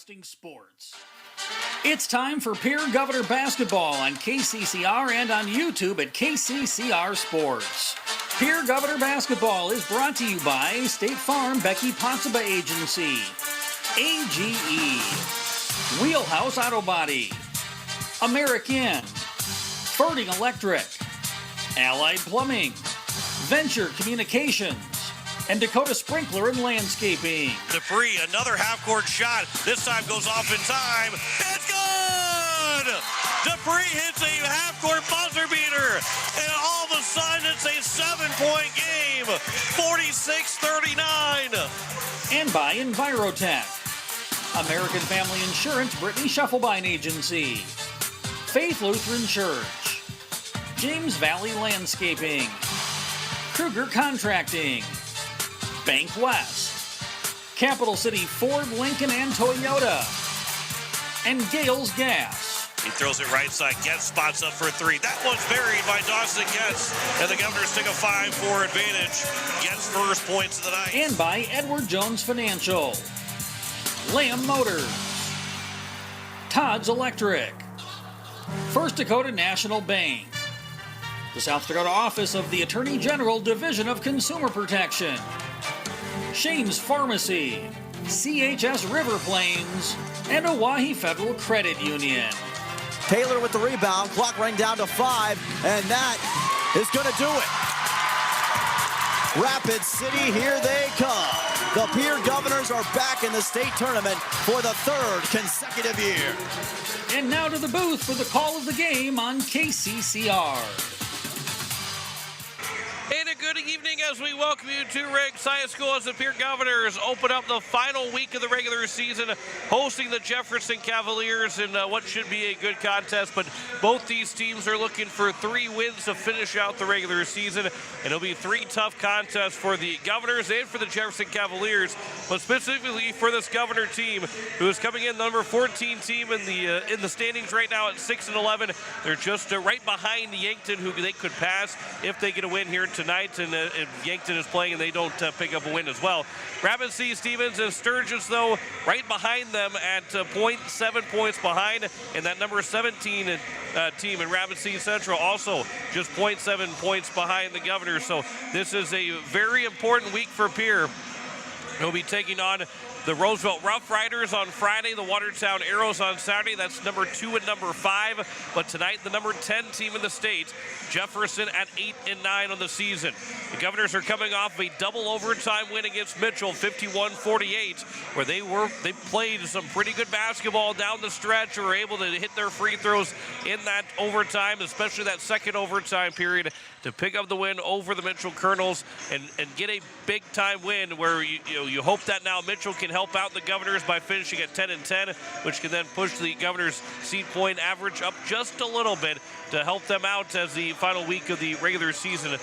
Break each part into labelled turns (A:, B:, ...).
A: broadcasting sports. It's time for Pierre Governor Basketball on KCCR and on YouTube at KCCR Sports. Pierre Governor Basketball is brought to you by State Farm Becky Potsaba Agency, AGE, Wheelhouse Auto Body, American, Ferding Electric, Allied Plumbing, Venture Communications, and Dakota Sprinkler and Landscaping.
B: Dupree, another half-court shot. This time goes off in time. It's good! Dupree hits a half-court buzzer beater, and all of a sudden it's a 7-point game, 46-39.
A: And by Envirotech, American Family Insurance, Brittany Shufflebine Agency, Faith Lutheran Church, James Valley Landscaping, Kruger Contracting, Bank West, Capital City Ford, Lincoln, and Toyota, and Gales Gas.
B: He throws it right side. Getz spots up for three. That one's buried by Dawson Getz, and the Governors take a 5-4 advantage. Getz first points of the night.
A: And by Edward Jones Financial, Lamb Motors, Todd's Electric, First Dakota National Bank, the South Dakota Office of the Attorney General Division of Consumer Protection, Shane's Pharmacy, CHS River Plains, and Oahe Federal Credit Union.
C: Taylor with the rebound, clock running down to 5, and that is going to do it. Rapid City, here they come. The Pierre Governors are back in the state tournament for the 3rd consecutive year.
A: And now to the booth for the call of the game on KCCR.
B: And a good evening as we welcome you to Riggs High School as the Pierre Governors open up the final week of the regular season, hosting the Jefferson Cavaliers in what should be a good contest. But both these teams are looking for 3 wins to finish out the regular season. And it'll be 3 tough contests for the Governors and for the Jefferson Cavaliers, but specifically for this Governor team, who is coming in number 14 team in the standings right now at 6-11. They're just right behind Yankton, who they could pass if they get a win here tonight, and Yankton is playing and they don't pick up a win as well. Rapid City Stevens and Sturgis, though, right behind them at 0.7 points behind, and that number 17 team in Rapid City Central also just 0.7 points behind the Governors. So this is a very important week for Pierre. He'll be taking on the Roosevelt Rough Riders on Friday, the Watertown Arrows on Saturday. That's number 2 and number 5. But tonight, the number 10 team in the state, Jefferson, at 8-9 on the season. The Governors are coming off a double overtime win against Mitchell, 51-48, where they played some pretty good basketball down the stretch and were able to hit their free throws in that overtime, especially that second overtime period, to pick up the win over the Mitchell Colonels and get a big-time win where you hope that now Mitchell can help out the Governors by finishing at 10-10, which can then push the Governors' seed point average up just a little bit to help them out as the final week of the regular season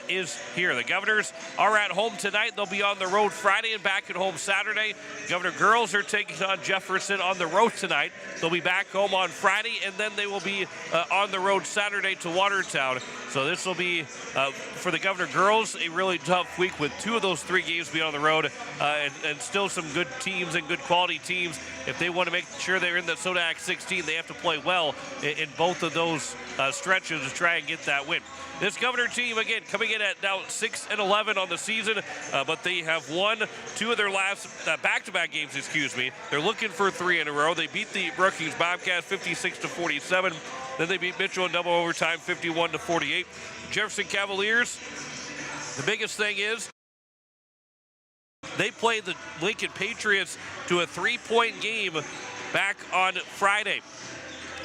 B: is here. The Governors are at home tonight. They'll be on the road Friday and back at home Saturday. Governor girls are taking on Jefferson on the road tonight. They'll be back home on Friday, and then they will be on the road Saturday to Watertown. So this will be, for the Governor girls, a really tough week with 2 of those 3 games being on the road, and still some good teams and good quality teams. If they want to make sure they're in the Sodak 16, they have to play well in both of those stretches to try and get that win. This Governor team, again, coming in at now 6-11 on the season, but they have won 2 of their last back-to-back games, They're looking for 3 in a row. They beat the Brookings Bobcats 56-47. Then they beat Mitchell in double overtime 51-48. Jefferson Cavaliers, the biggest thing is they played the Lincoln Patriots to a 3-point game back on Friday.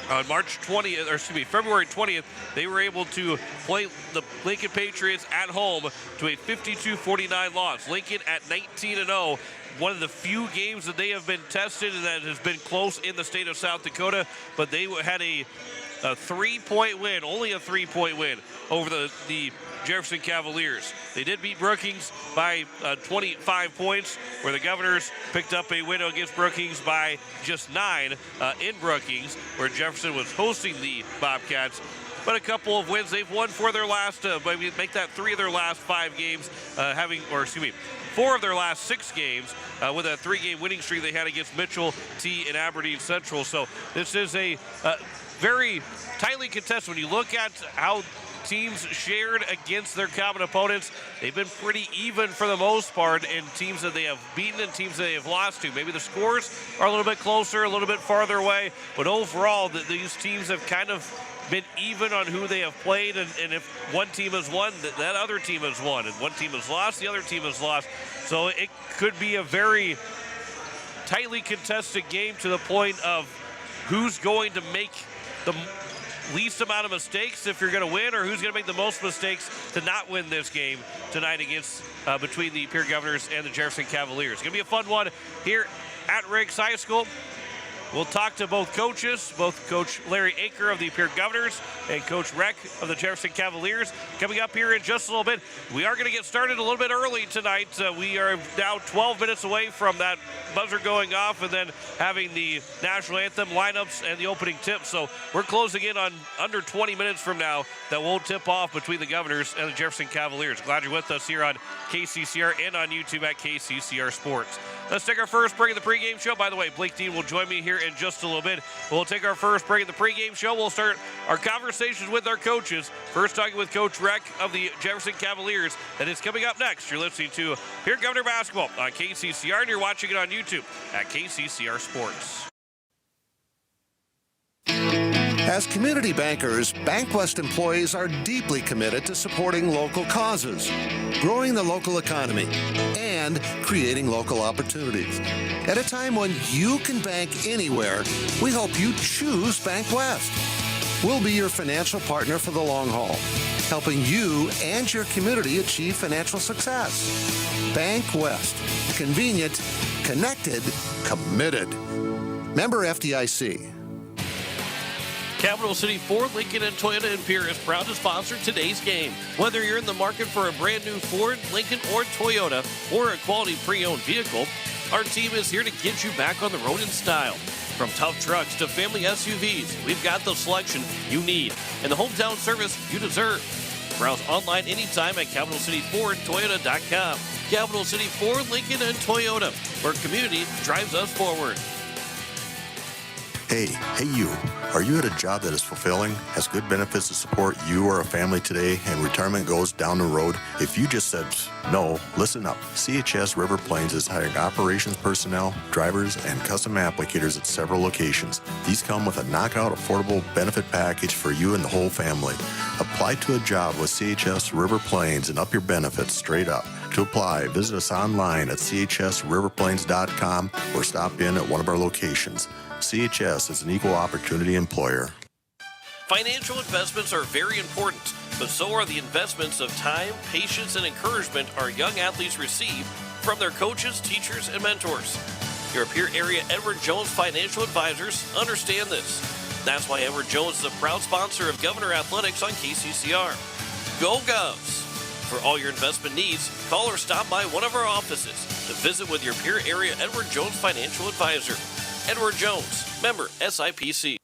B: On February 20th, they were able to play the Lincoln Patriots at home to a 52-49 loss. Lincoln at 19-0. One of the few games that they have been tested and that has been close in the state of South Dakota, but they had a 3-point win, only a 3-point win over the Jefferson Cavaliers. They did beat Brookings by 25 points, where the Governors picked up a win against Brookings by just 9 in Brookings, where Jefferson was hosting the Bobcats. But a couple of wins. They've won for their last, make that 3 of their last 5 games, 4 of their last 6 games with a 3-game winning streak they had against Mitchell, T, and Aberdeen Central. So this is a very tightly contested. When you look at how teams shared against their common opponents, they've been pretty even for the most part in teams that they have beaten and teams that they have lost to. Maybe the scores are a little bit closer, a little bit farther away, but overall these teams have kind of been even on who they have played, and if one team has won, that other team has won, and one team has lost, the other team has lost. So it could be a very tightly contested game to the point of who's going to make the least amount of mistakes if you're going to win, or who's going to make the most mistakes to not win this game tonight against between the Pierre Governors and the Jefferson Cavaliers. It's going to be a fun one here at Riggs High School. We'll talk to both coaches, both Coach Larry Aker of the Pierre Governors and Coach Reck of the Jefferson Cavaliers. Coming up here in just a little bit, we are going to get started a little bit early tonight. We are now 12 minutes away from that buzzer going off and then having the national anthem lineups and the opening tip. So we're closing in on under 20 minutes from now that will tip off between the Governors and the Jefferson Cavaliers. Glad you're with us here on KCCR and on YouTube at KCCR Sports. Let's take our first break of the pregame show. By the way, Blake Dean will join me here in just a little bit. We'll take our first break of the pregame show. We'll start our conversations with our coaches. First talking with Coach Reck of the Jefferson Cavaliers. That is coming up next. You're listening to Pierre Governor Basketball on KCCR, and you're watching it on YouTube at KCCR Sports.
D: As community bankers, BankWest employees are deeply committed to supporting local causes, growing the local economy, and creating local opportunities. At a time when you can bank anywhere, we hope you choose BankWest. We'll be your financial partner for the long haul, helping you and your community achieve financial success. BankWest. Convenient, connected, committed. Member FDIC.
B: Capital City Ford, Lincoln, and Toyota in Pierre is proud to sponsor today's game. Whether you're in the market for a brand new Ford, Lincoln, or Toyota, or a quality pre-owned vehicle, our team is here to get you back on the road in style. From tough trucks to family SUVs, we've got the selection you need and the hometown service you deserve. Browse online anytime at CapitalCityFordToyota.com. Capital City Ford, Lincoln, and Toyota, where community drives us forward.
D: Hey you. Are you at a job that is fulfilling, has good benefits to support you or a family today, and retirement goes down the road? If you just said no, listen up. CHS River Plains is hiring operations personnel, drivers, and custom applicators at several locations. These come with a knockout affordable benefit package for you and the whole family. Apply to a job with CHS River Plains and up your benefits straight up. To apply, visit us online at chsriverplains.com or stop in at one of our locations. CHS is an equal opportunity employer.
B: Financial investments are very important, but so are the investments of time, patience, and encouragement our young athletes receive from their coaches, teachers, and mentors. Your Pierre area Edward Jones Financial Advisors understand this. That's why Edward Jones is a proud sponsor of Governor Athletics on KCCR. Go Govs! For all your investment needs, call or stop by one of our offices to visit with your Pierre area Edward Jones Financial Advisor. Edward Jones, member SIPC.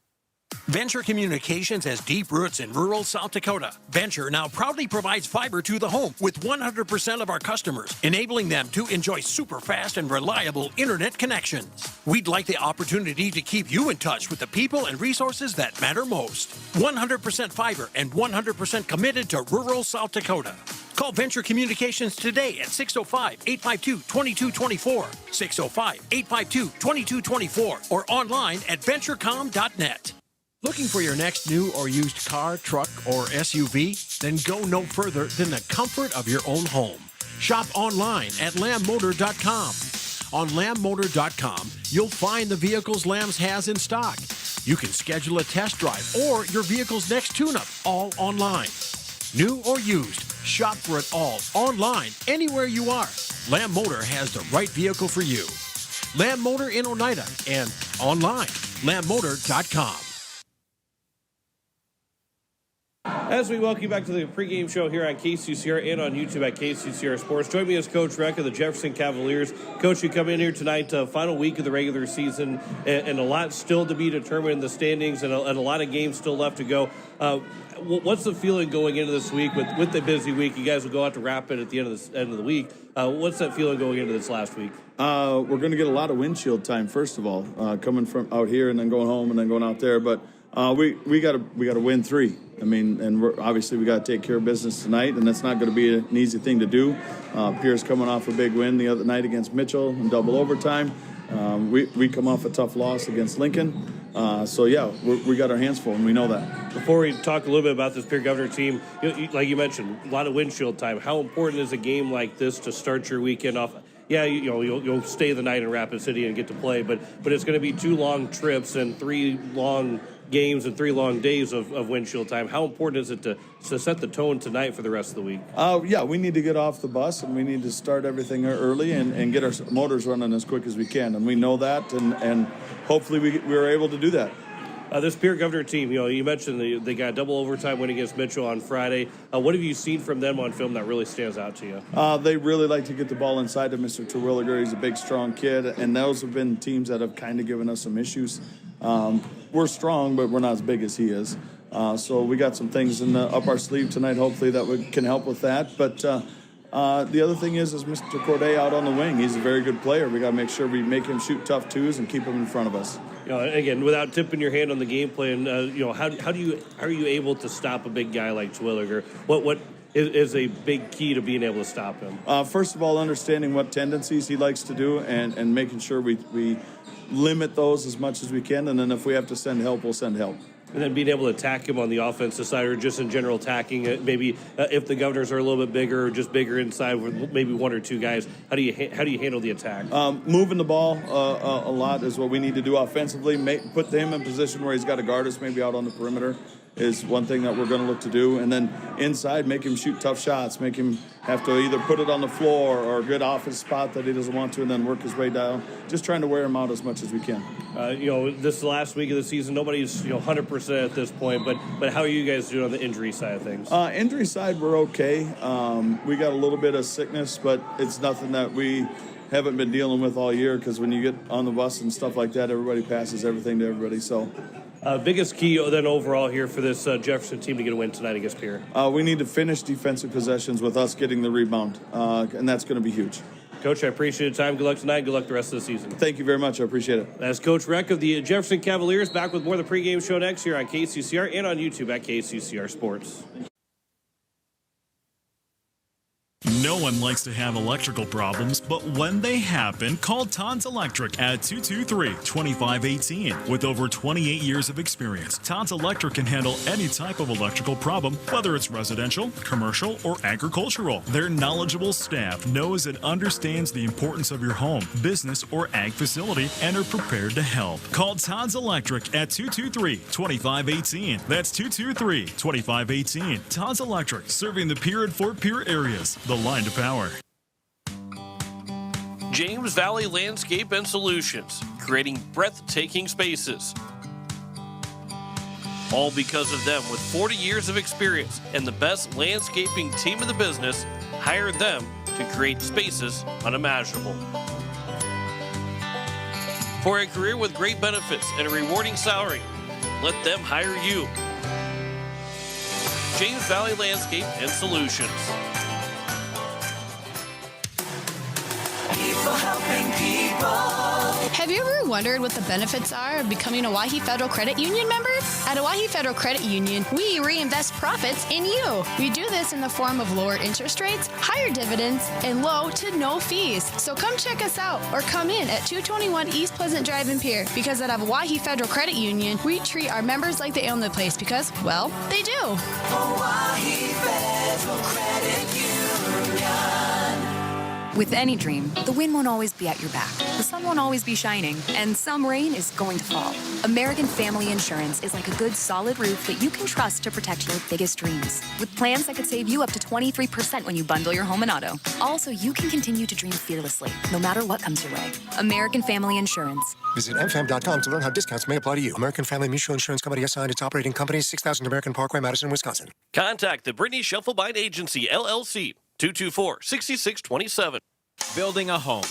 E: Venture Communications has deep roots in rural South Dakota. Venture now proudly provides fiber to the home with 100% of our customers, enabling them to enjoy super fast and reliable internet connections. We'd like the opportunity to keep you in touch with the people and resources that matter most. 100% fiber and 100% committed to rural South Dakota. Call Venture Communications today at 605-852-2224, 605-852-2224, or online at venturecom.net. Looking for your next new or used car, truck, or SUV? Then go no further than the comfort of your own home. Shop online at lambmotor.com. On lambmotor.com, you'll find the vehicles Lambs has in stock. You can schedule a test drive or your vehicle's next tune-up all online. New or used, shop for it all online anywhere you are. Lamb Motor has the right vehicle for you. Lamb Motor in Oneida and online, lambmotor.com.
B: As we welcome you back to the pregame show here on KCCR and on YouTube at KCCR Sports. Join me as Coach Reck of the Jefferson Cavaliers. Coach, you come in here tonight, final week of the regular season, and a lot still to be determined in the standings and a lot of games still left to go. What's the feeling going into this week with the busy week? You guys will go out to wrap it at the end of the week. What's that feeling going into this last week?
F: We're going to get a lot of windshield time, first of all, coming from out here and then going home and then going out there. But we got to win 3. I mean, and obviously we got to take care of business tonight, and that's not going to be an easy thing to do. Pierre's coming off a big win the other night against Mitchell in double overtime. We come off a tough loss against Lincoln. So, yeah, we got our hands full, and we know that.
B: Before we talk a little bit about this Pierre Governor team, like you mentioned, a lot of windshield time. How important is a game like this to start your weekend off? Yeah, you'll stay the night in Rapid City and get to play, but it's going to be 2 long trips and 3 long games and 3 long days of windshield time. How important is it to set the tone tonight for the rest of the week?
F: Yeah, we need to get off the bus, and we need to start everything early and get our motors running as quick as we can. And we know that, and hopefully we were able to do that.
B: This Pierre Governor team, you mentioned they got a double overtime win against Mitchell on Friday. What have you seen from them on film that really stands out to you?
F: They really like to get the ball inside of Mr. Terwilliger. He's a big, strong kid, and those have been teams that have kind of given us some issues. We're strong, but we're not as big as he is. So we got some things up our sleeve tonight, hopefully, that can help with that. But the other thing is Mr. Corday out on the wing. He's a very good player. We got to make sure we make him shoot tough 2s and keep him in front of us.
B: Again, without tipping your hand on the game plan, how are you able to stop a big guy like Terwilliger? What is a big key to being able to stop him?
F: First of all, understanding what tendencies he likes to do and making sure we limit those as much as we can. And then if we have to send help, we'll send help.
B: And then being able to attack him on the offensive side, or just in general attacking it. Maybe if the Governors are a little bit bigger, or just bigger inside with maybe 1 or 2 guys. How do you handle the attack?
F: Moving the ball a lot is what we need to do offensively. Put him in position where he's got to guard us, maybe out on the perimeter, is one thing that we're going to look to do. And then inside, make him shoot tough shots, make him have to either put it on the floor or a good offense spot that he doesn't want to, and then work his way down. Just trying to wear him out as much as we can.
B: This last week of the season, nobody's 100% at this point, but how are you guys doing on the injury side of things?
F: Injury side, we're okay. We got a little bit of sickness, but it's nothing that we haven't been dealing with all year, because when you get on the bus and stuff like that, everybody passes everything to everybody. So.
B: Biggest key then overall here for this Jefferson team to get a win tonight against Pierre?
F: We need to finish defensive possessions with us getting the rebound, and that's going to be huge.
B: Coach, I appreciate your time. Good luck tonight. Good luck the rest of the season.
F: Thank you very much. I appreciate it.
B: That's Coach Reck of the Jefferson Cavaliers, back with more of the pregame show next here on KCCR and on YouTube at KCCR Sports.
G: No one likes to have electrical problems, but when they happen, call Todd's Electric at 223-2518. With over 28 years of experience, Todd's Electric can handle any type of electrical problem, whether it's residential, commercial, or agricultural. Their knowledgeable staff knows and understands the importance of your home, business, or ag facility and are prepared to help. Call Todd's Electric at 223-2518. That's 223-2518. Todd's Electric, serving the Pierre and Fort Pierre areas. The line to power.
B: James Valley Landscape and Solutions, creating breathtaking spaces. All because of them, with 40 years of experience and the best landscaping team in the business, hired them to create spaces unimaginable. For a career with great benefits and a rewarding salary, let them hire you. James Valley Landscape and Solutions.
H: People helping people.
I: Have you ever wondered what the benefits are of becoming a Owyhee Federal Credit Union member? At Owyhee Federal Credit Union, we reinvest profits in you. We do this in the form of lower interest rates, higher dividends, and low to no fees. So come check us out or come in at 221 East Pleasant Drive in Pierre, because at Owyhee Federal Credit Union, we treat our members like they own the place because, well, they do.
H: Owyhee Federal Credit Union.
J: With any dream, the wind won't always be at your back, the sun won't always be shining, and some rain is going to fall. American Family Insurance is like a good, solid roof that you can trust to protect your biggest dreams. With plans that could save you up to 23% when you bundle your home and auto. Also, you can continue to dream fearlessly, no matter what comes your way. American Family Insurance.
K: Visit mfam.com to learn how discounts may apply to you. American Family Mutual Insurance Company assigned its operating company, 6000 American Parkway, Madison, Wisconsin.
B: Contact the Brittany Shufflebine Agency, LLC, 224-6627.
L: Building a home.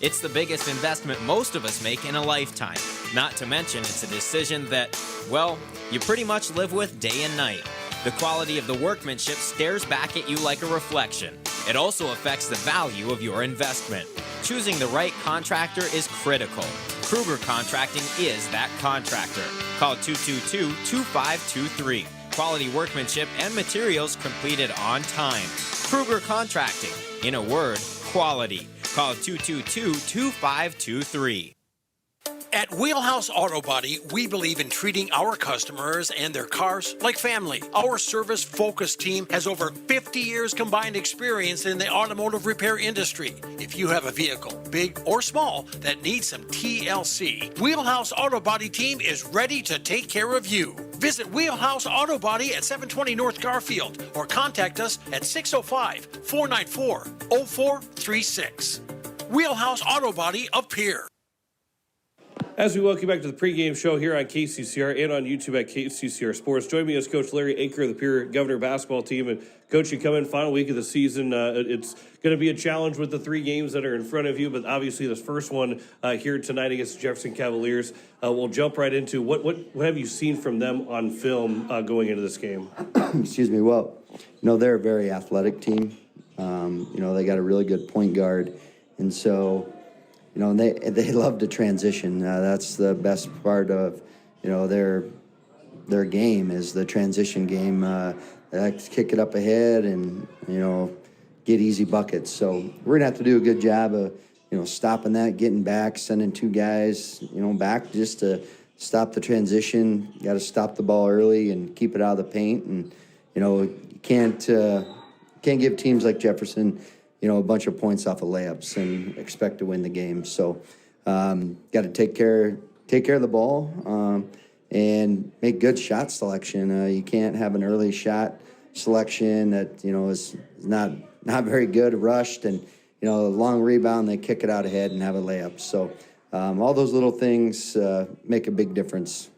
L: It's the biggest investment most of us make in a lifetime. Not to mention, it's a decision that, well, you pretty much live with day and night. The quality of the workmanship stares back at you like a reflection. It also affects the value of your investment. Choosing the right contractor is critical. Kruger Contracting is that contractor. Call 222-2523. Quality workmanship and materials completed on time. Kruger Contracting. In a word, quality. Call 222-2523.
E: At Wheelhouse Auto Body, we believe in treating our customers and their cars like family. Our service-focused team has over 50 years combined experience in the automotive repair industry. If you have a vehicle, big or small, that needs some TLC, Wheelhouse Auto Body team is ready to take care of you. Visit Wheelhouse Auto Body at 720 North Garfield or contact us at 605-494-0436. Wheelhouse Auto Body of Pierre.
B: As we welcome you back to the pregame show here on KCCR and on YouTube at KCCR Sports. Join me as Coach Larry Aker of the Pierre Governor basketball team. And Coach, you come in final week of the season. It's going to be a challenge with the 3 games that are in front of you, but obviously this first one here tonight against the Jefferson Cavaliers. We'll jump right into what have you seen from them on film going into this game?
M: Excuse me. Well, they're a very athletic team. They got a really good point guard, and so. They love to transition. That's the best part of, their game is the transition game. They like to kick it up ahead and, get easy buckets. So we're going to have to do a good job of, stopping that, getting back, sending 2 guys, back just to stop the transition. You got to stop the ball early and keep it out of the paint. And, you can't give teams like Jefferson a bunch of points off of layups and expect to win the game. So, got to take care of the ball and make good shot selection. You can't have an early shot selection that is not very good, rushed, and a long rebound. They kick it out ahead and have a layup. So, all those little things make a big difference.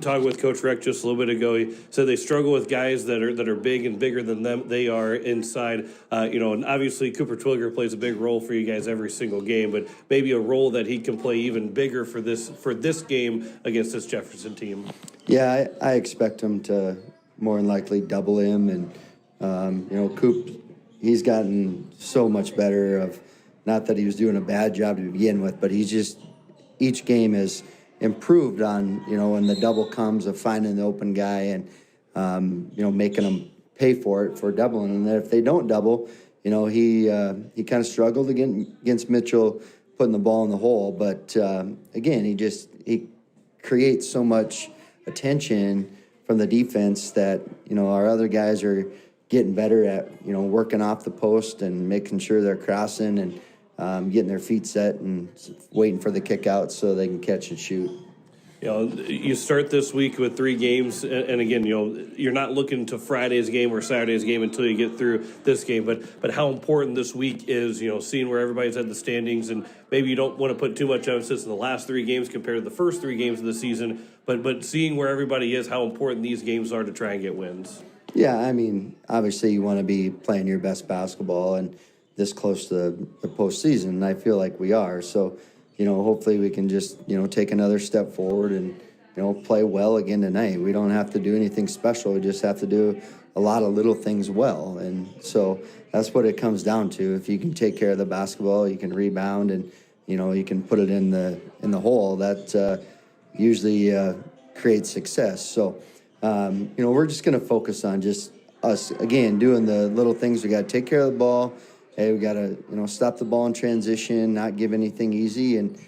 B: Talking with Coach Reck just a little bit ago, he said they struggle with guys that are big and bigger than them. They are inside, and obviously Cooper Twilliger plays a big role for you guys every single game, but maybe a role that he can play even bigger for this game against this Jefferson team.
M: Yeah, I expect him to more than likely double him, and Coop, he's gotten so much better. Of not that he was doing a bad job to begin with, but he's just each game is improved on, when the double comes of finding the open guy and, making them pay for it for doubling. And then if they don't double, he kind of struggled against Mitchell putting the ball in the hole. But, again, he creates so much attention from the defense that, our other guys are getting better at, working off the post and making sure they're crossing and, getting their feet set and waiting for the kick out so they can catch and shoot.
B: You start this week with 3 games, and again, you're not looking to Friday's game or Saturday's game until you get through this game. But how important this week is, seeing where everybody's at the standings, and maybe you don't want to put too much emphasis in the last 3 games compared to the first 3 games of the season. But seeing where everybody is, how important these games are to try and get wins.
M: Yeah, I mean, obviously you want to be playing your best basketball and this close to the postseason, and I feel like we are. So, hopefully we can just, take another step forward and, play well again tonight. We don't have to do anything special. We just have to do a lot of little things well. And so that's what it comes down to. If you can take care of the basketball, you can rebound and, you can put it in the hole. That usually creates success. So, we're just going to focus on just us, again, doing the little things. We got to take care of the ball. Hey, we got to, stop the ball in transition, not give anything easy, and,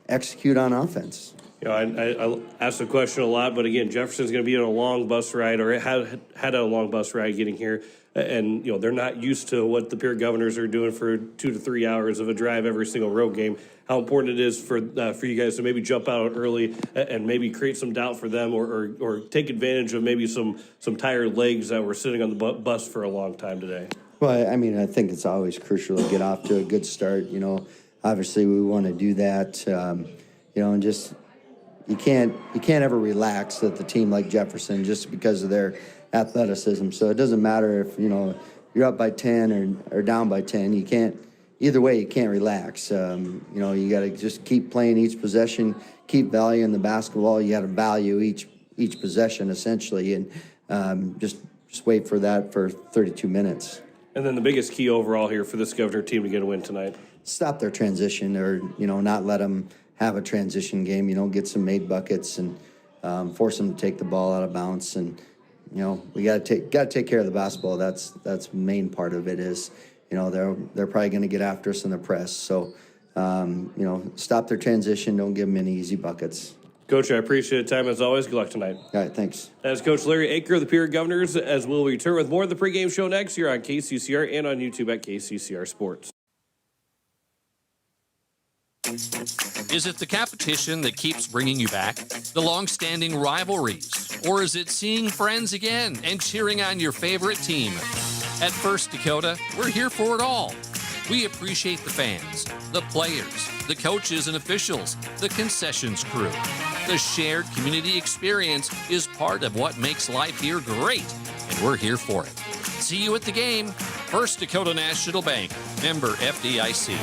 M: execute on offense.
B: I asked the question a lot, but again, Jefferson's going to be on a long bus ride, or had a long bus ride getting here, and they're not used to what the Pierre Governors are doing for 2 to 3 hours of a drive every single road game. How important it is for you guys to maybe jump out early and maybe create some doubt for them, or take advantage of maybe some tired legs that were sitting on the bus for a long time today.
M: Well, I mean, I think it's always crucial to get off to a good start. Obviously we want to do that. And just you can't ever relax at the team like Jefferson just because of their athleticism. So it doesn't matter if you're up by 10 or down by 10. You can't. Either way, you can't relax. You got to just keep playing each possession, keep valuing the basketball. You got to value each possession essentially, and just wait for that for 32 minutes.
B: And then the biggest key overall here for this Governor team to get a win tonight?
M: Stop their transition, or not let them have a transition game. Get some made buckets and force them to take the ball out of bounds. And we got to take care of the basketball. That's the main part of it. Is they're probably going to get after us in the press. So stop their transition. Don't give them any easy buckets.
B: Coach, I appreciate the time as always. Good luck tonight.
M: All right, thanks.
B: As Coach Larry Aker of the Pierre Governors, as we'll return with more of the pregame show next here on KCCR and on YouTube at KCCR Sports.
N: Is it the competition that keeps bringing you back? The long-standing rivalries? Or is it seeing friends again and cheering on your favorite team? At First Dakota, we're here for it all. We appreciate the fans, the players, the coaches and officials, the concessions crew. The shared community experience is part of what makes life here great, and we're here for it. See you at the game. First Dakota National Bank, member FDIC.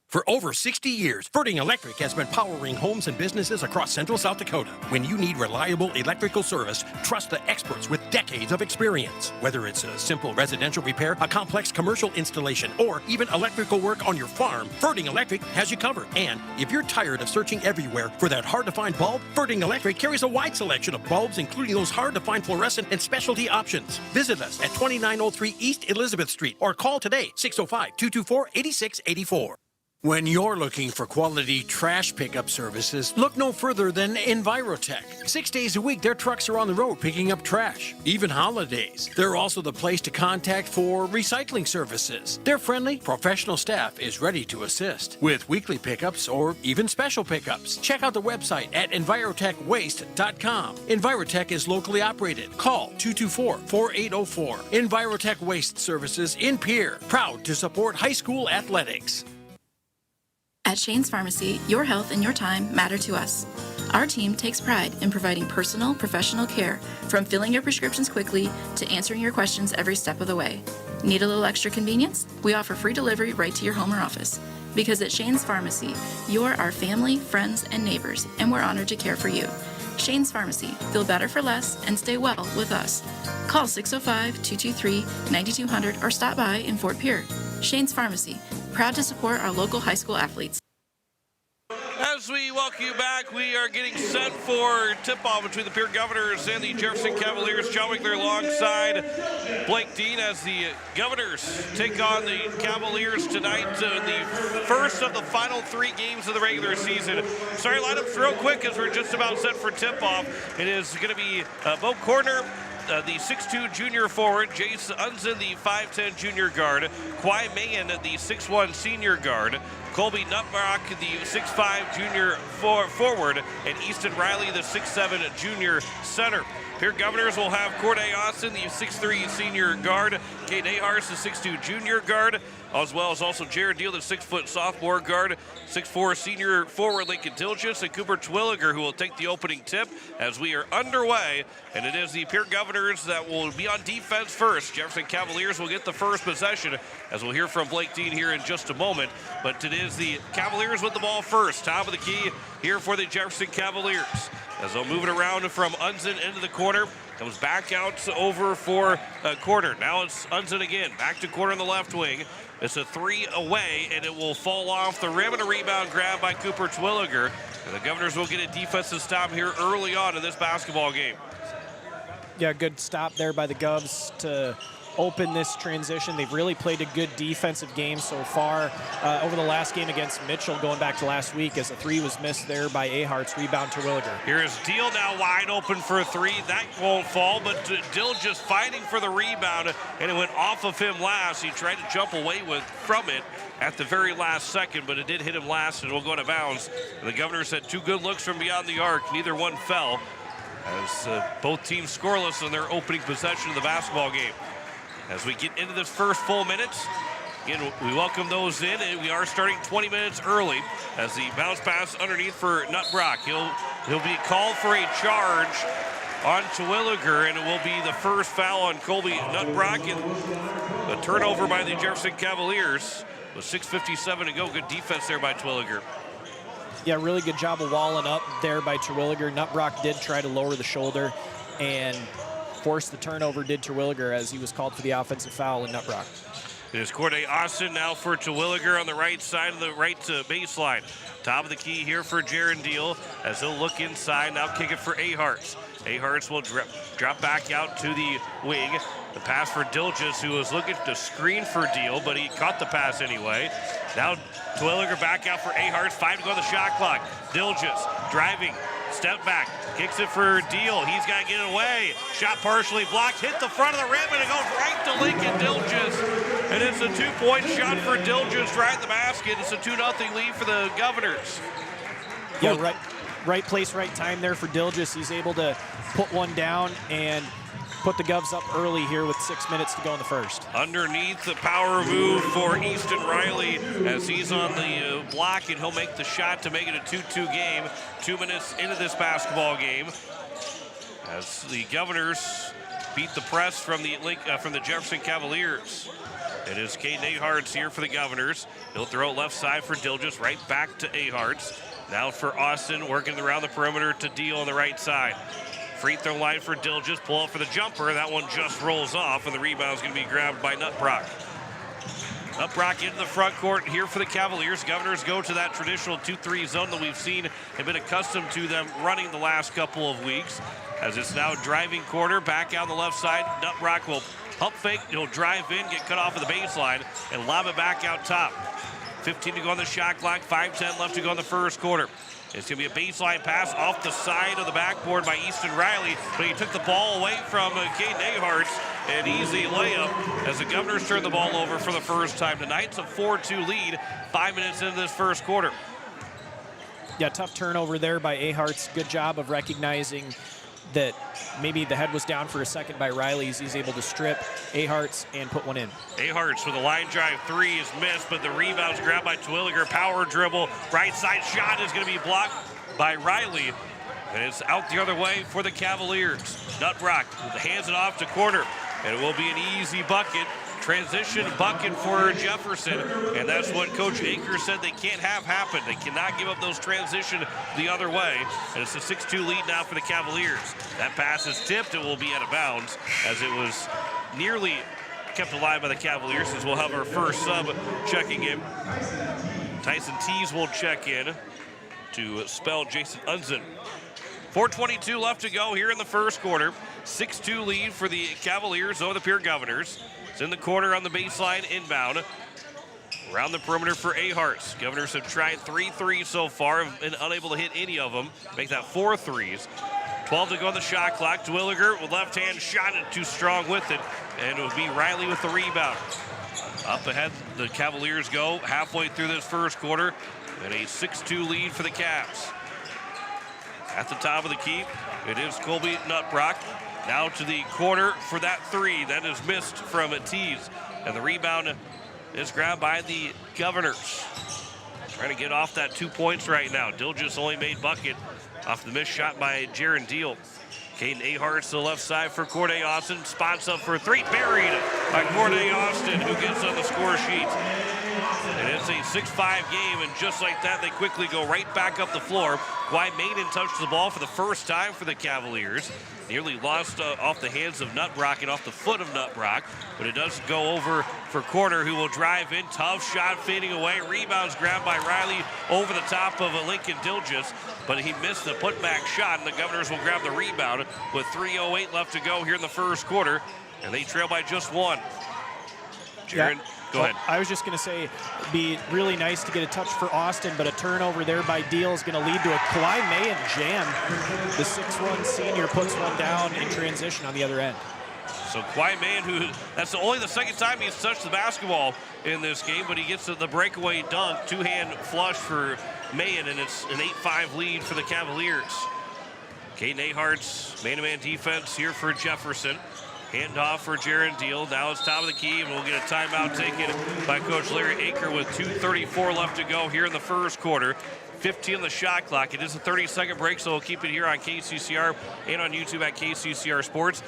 E: For over 60 years, Ferding Electric has been powering homes and businesses across central South Dakota. When you need reliable electrical service, trust the experts with decades of experience. Whether it's a simple residential repair, a complex commercial installation, or even electrical work on your farm, Ferding Electric has you covered. And if you're tired of searching everywhere for that hard-to-find bulb, Ferding Electric carries a wide selection of bulbs, including those hard-to-find fluorescent and specialty options. Visit us at 2903 East Elizabeth Street or call today, 605-224-8684. When you're looking for quality trash pickup services, look no further than Envirotech. 6 days a week, their trucks are on the road picking up trash, even holidays. They're also the place to contact for recycling services. Their friendly, professional staff is ready to assist with weekly pickups or even special pickups. Check out the website at EnvirotechWaste.com. Envirotech is locally operated. Call 224-4804. Envirotech Waste Services in Pierre, proud to support high school athletics.
O: At Shane's Pharmacy, your health and your time matter to us. Our team takes pride in providing personal, professional care, from filling your prescriptions quickly to answering your questions every step of the way. Need a little extra convenience? We offer free delivery right to your home or office. Because at Shane's Pharmacy, you're our family, friends, and neighbors, and we're honored to care for you. Shane's Pharmacy. Feel better for less and stay well with us. Call 605-223-9200 or stop by in Fort Pierre. Shane's Pharmacy. Proud to support our local high school athletes.
B: As we welcome you back, we are getting set for tip-off between the Pierre Governors and the Jefferson Cavaliers. John Winkler alongside Blake Dean as the Governors take on the Cavaliers tonight in the first of the final 3 games of the regular season. Sorry, lineups real quick as we're just about set for tip-off. It is going to be Bo Corner, the 6'2 junior forward, Jace Unzen, the 5'10 junior guard, Kwai Mahan, the 6'1 senior guard, Colby Nutbrock, the 6'5 junior forward, and Easton Riley, the 6'7 junior center. Pierre Governors will have Corday Austin, the 6'3 senior guard, Kate Ahars, the 6'2 junior guard, as well as also Jared Deal, the 6' sophomore guard, 6'4 senior forward Lincoln Dilgis, and Cooper Twilliger, who will take the opening tip as we are underway. And it is the Pierre Governors that will be on defense first. Jefferson Cavaliers will get the first possession, as we'll hear from Blake Dean here in just a moment. But it is the Cavaliers with the ball first. Top of the key here for the Jefferson Cavaliers, as they'll move it around from Unzen into the corner. Comes back out over for corner. Now it's Unzen again. Back to corner on the left wing. It's a 3 away, and it will fall off the rim, and a rebound grab by Cooper Twilliger. And the Governors will get a defensive stop here early on in this basketball game.
P: Yeah, good stop there by the Govs to open this transition. They've really played a good defensive game so far. Over the last game against Mitchell, going back to last week, as a 3 was missed there by Ahart's rebound to Williger.
B: Here's Deal now wide open for a 3. That won't fall, but Dill just fighting for the rebound, and it went off of him last. He tried to jump away from it at the very last second, but it did hit him last, and it will go to bounds. And the Governors had 2 good looks from beyond the arc. Neither one fell, as both teams scoreless in their opening possession of the basketball game. As we get into this first full minutes, again, we welcome those in, and we are starting 20 minutes early as the bounce pass underneath for Nutbrock. He'll be called for a charge on Twilliger, and it will be the first foul on Colby Nutbrock, and a turnover by the Jefferson Cavaliers with 6:57 to go. Good defense there by Twilliger.
P: Yeah, really good job of walling up there by Terwilliger. Nutbrock did try to lower the shoulder, and forced the turnover, did Terwilliger, as he was called for the offensive foul in Nutbrock.
B: It is Corday Austin now for Terwilliger on the right side of the right baseline. Top of the key here for Jaron Deal as he'll look inside. Now kick it for Aharts. Aharts will drop back out to the wing. The pass for Dilges, who was looking to screen for Deal, but he caught the pass anyway. Now Terwilliger back out for Aharts. 5 to go on the shot clock. Dilges driving. Step back, kicks it for Deal. He's got to get it away. Shot partially blocked, hit the front of the rim, and it goes right to Lincoln Dilges. And it's a 2-point shot for Dilges right in the basket. It's a 2-0 lead for the Governors.
P: Yeah, right place, right time there for Dilges. He's able to put one down and put the Govs up early here with 6 minutes to go in the first.
B: Underneath, the power move for Easton Riley as he's on the block, and he'll make the shot to make it a 2-2 game. 2 minutes into this basketball game as the Governors beat the press from the Jefferson Cavaliers. It is Caden Aharts here for the Governors. He'll throw it left side for Dilges, right back to Aharts. Now for Austin, working around the perimeter to Deal on the right side. Free throw line for Dilges, pull up for the jumper. That one just rolls off, and the rebound is going to be grabbed by Nutbrock. Nutbrock into the front court here for the Cavaliers. Governors go to that traditional 2-3 zone that we've seen and been accustomed to them running the last couple of weeks. As it's now driving quarter, back out on the left side. Nutbrock will pump fake, he'll drive in, get cut off of the baseline, and lob it back out top. 15 to go on the shot clock, 5:10 left to go in the first quarter. It's going to be a baseline pass off the side of the backboard by Easton Riley, but he took the ball away from Caden Aharts. An easy layup as the Governors turn the ball over for the first time tonight. It's a 4-2 lead, 5 minutes into this first quarter.
P: Yeah, tough turnover there by Aharts. Good job of recognizing that maybe the head was down for a second by Riley. He's able to strip Aharts and put one in.
B: Aharts with a line drive 3 is missed, but the rebound's grabbed by Terwilliger. Power dribble, right side shot is going to be blocked by Riley. And it's out the other way for the Cavaliers. Nutbrock hands it off to corner, and it will be an easy bucket. Transition bucket for Jefferson, and that's what Coach Akers said they can't have happen. They cannot give up those transition the other way, and it's a 6-2 lead now for the Cavaliers. That pass is tipped. It will be out of bounds as it was nearly kept alive by the Cavaliers, as we'll have our first sub checking in. Tyson Tees will check in to spell Jason Unzen. 4:22 left to go here in the first quarter. 6-2 lead for the Cavaliers over the Pierre Governors. It's in the corner on the baseline inbound. Around the perimeter for Aharts. Governors have tried 3 threes so far, have been unable to hit any of them. Make that 4 threes. 12 to go on the shot clock. Terwilliger with left hand shot it too strong with it. And it will be Riley with the rebound. Up ahead, the Cavaliers go halfway through this first quarter. And a 6-2 lead for the Cavs. At the top of the key, it is Colby Nutbrock. Now to the corner for that 3. That is missed from Tees. And the rebound is grabbed by the Governors. Trying to get off that 2 points right now. Dilges only made bucket off the missed shot by Jaron Deal. Caden Aharts to the left side for Corday Austin. Spots up for 3. Buried by Corday Austin, who gets on the score sheet. And it's a 6-5 game, and just like that, they quickly go right back up the floor. Kawhi Maiden touched the ball for the first time for the Cavaliers. Nearly lost off the hands of Nutbrock and off the foot of Nutbrock, but it does go over for Corner, who will drive in. Tough shot fading away. Rebounds grabbed by Riley over the top of Lincoln Dilges, but he missed the putback shot, and the Governors will grab the rebound with 3:08 left to go here in the first quarter, and they trail by just 1. Jaron, go ahead.
P: I was just going to say, it'd be really nice to get a touch for Austin, but a turnover there by Deal is going to lead to a Kawhi Mayen jam. The 6'1" senior puts one down in transition on the other end.
B: So Kawhi Mayen, that's only the second time he's touched the basketball in this game, but he gets the breakaway dunk, 2-hand flush for Mayen, and it's an 8-5 lead for the Cavaliers. Caden Aharts, man-to-man defense here for Jefferson. Handoff for Jaron Deal. Now it's top of the key, and we'll get a timeout taken by Coach Larry Aker with 2:34 left to go here in the first quarter. 15 on the shot clock. It is a 30-second break, so we'll keep it here on KCCR and on YouTube at KCCR Sports.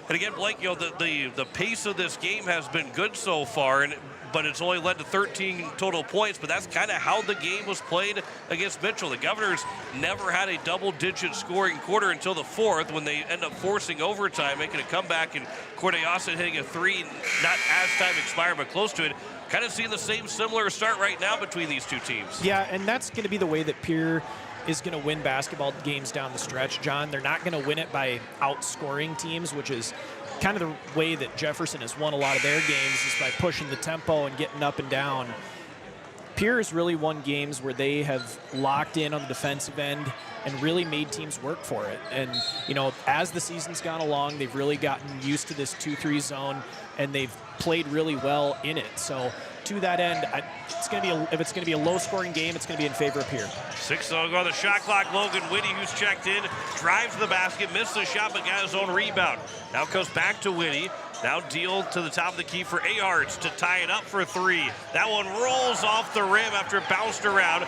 B: And again, Blake, the pace of this game has been good so far, and but it's only led to 13 total points. But that's kind of how the game was played against Mitchell. The Governors never had a double-digit scoring quarter until the fourth, when they end up forcing overtime, making a comeback, and Corday Austin hitting a three, not as time expired, but close to it. Kind of seeing the same similar start right now between these two teams.
P: Yeah, and that's going to be the way that Pierre is going to win basketball games down the stretch, John. They're not going to win it by outscoring teams, which is kind of the way that Jefferson has won a lot of their games, is by pushing the tempo and getting up and down. Pierre has really won games where they have locked in on the defensive end and really made teams work for it. And, you know, as the season's gone along, they've really gotten used to this 2-3 zone, and they've played really well in it. So to that end, it's going to be if it's going to be a low-scoring game, it's going to be in favor of Pierre.
B: 6 to go on the shot clock. Logan Whitty, who's checked in, drives to the basket, missed the shot, but got his own rebound. Now comes back to Whitty. Now deal to the top of the key for Aharts to tie it up for 3. That one rolls off the rim after it bounced around.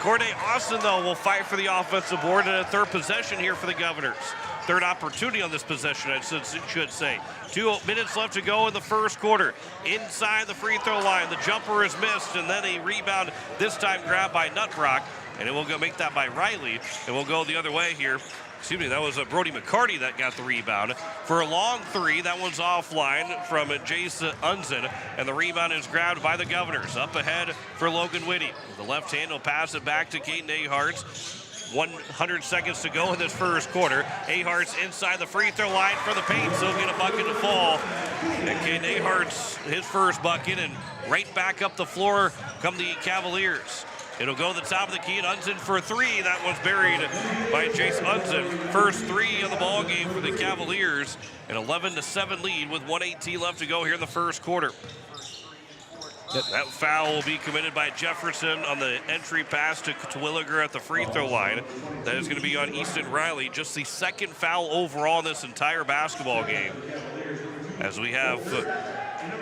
B: Corday Austin, though, will fight for the offensive board, and a third possession here for the Governors. Third opportunity on this possession, I should say. 2 minutes left to go in the first quarter. Inside the free throw line, the jumper is missed, and then a rebound, this time grabbed by Nutbrock, and it will go make that by Riley, and we'll go the other way here. Excuse me, that was Brody McCarty that got the rebound. For a long 3, that one's offline from Jason Unzen, and the rebound is grabbed by the Governors. Up ahead for Logan Whitty. The left hand will pass it back to Caden Aharts. 100 seconds to go in this first quarter. Aharts inside the free throw line for the paint, so he'll get a bucket to fall. And Caden Aharts, his first bucket, and right back up the floor come the Cavaliers. It'll go to the top of the key, and Unzen for 3. That one's buried by Jace Unzen. First 3 of the ball game for the Cavaliers. An 11-7 lead with 1:18 left to go here in the first quarter. That foul will be committed by Jefferson on the entry pass to Terwilliger at the free throw line. That is going to be on Easton Riley. Just the second foul overall in this entire basketball game. As we have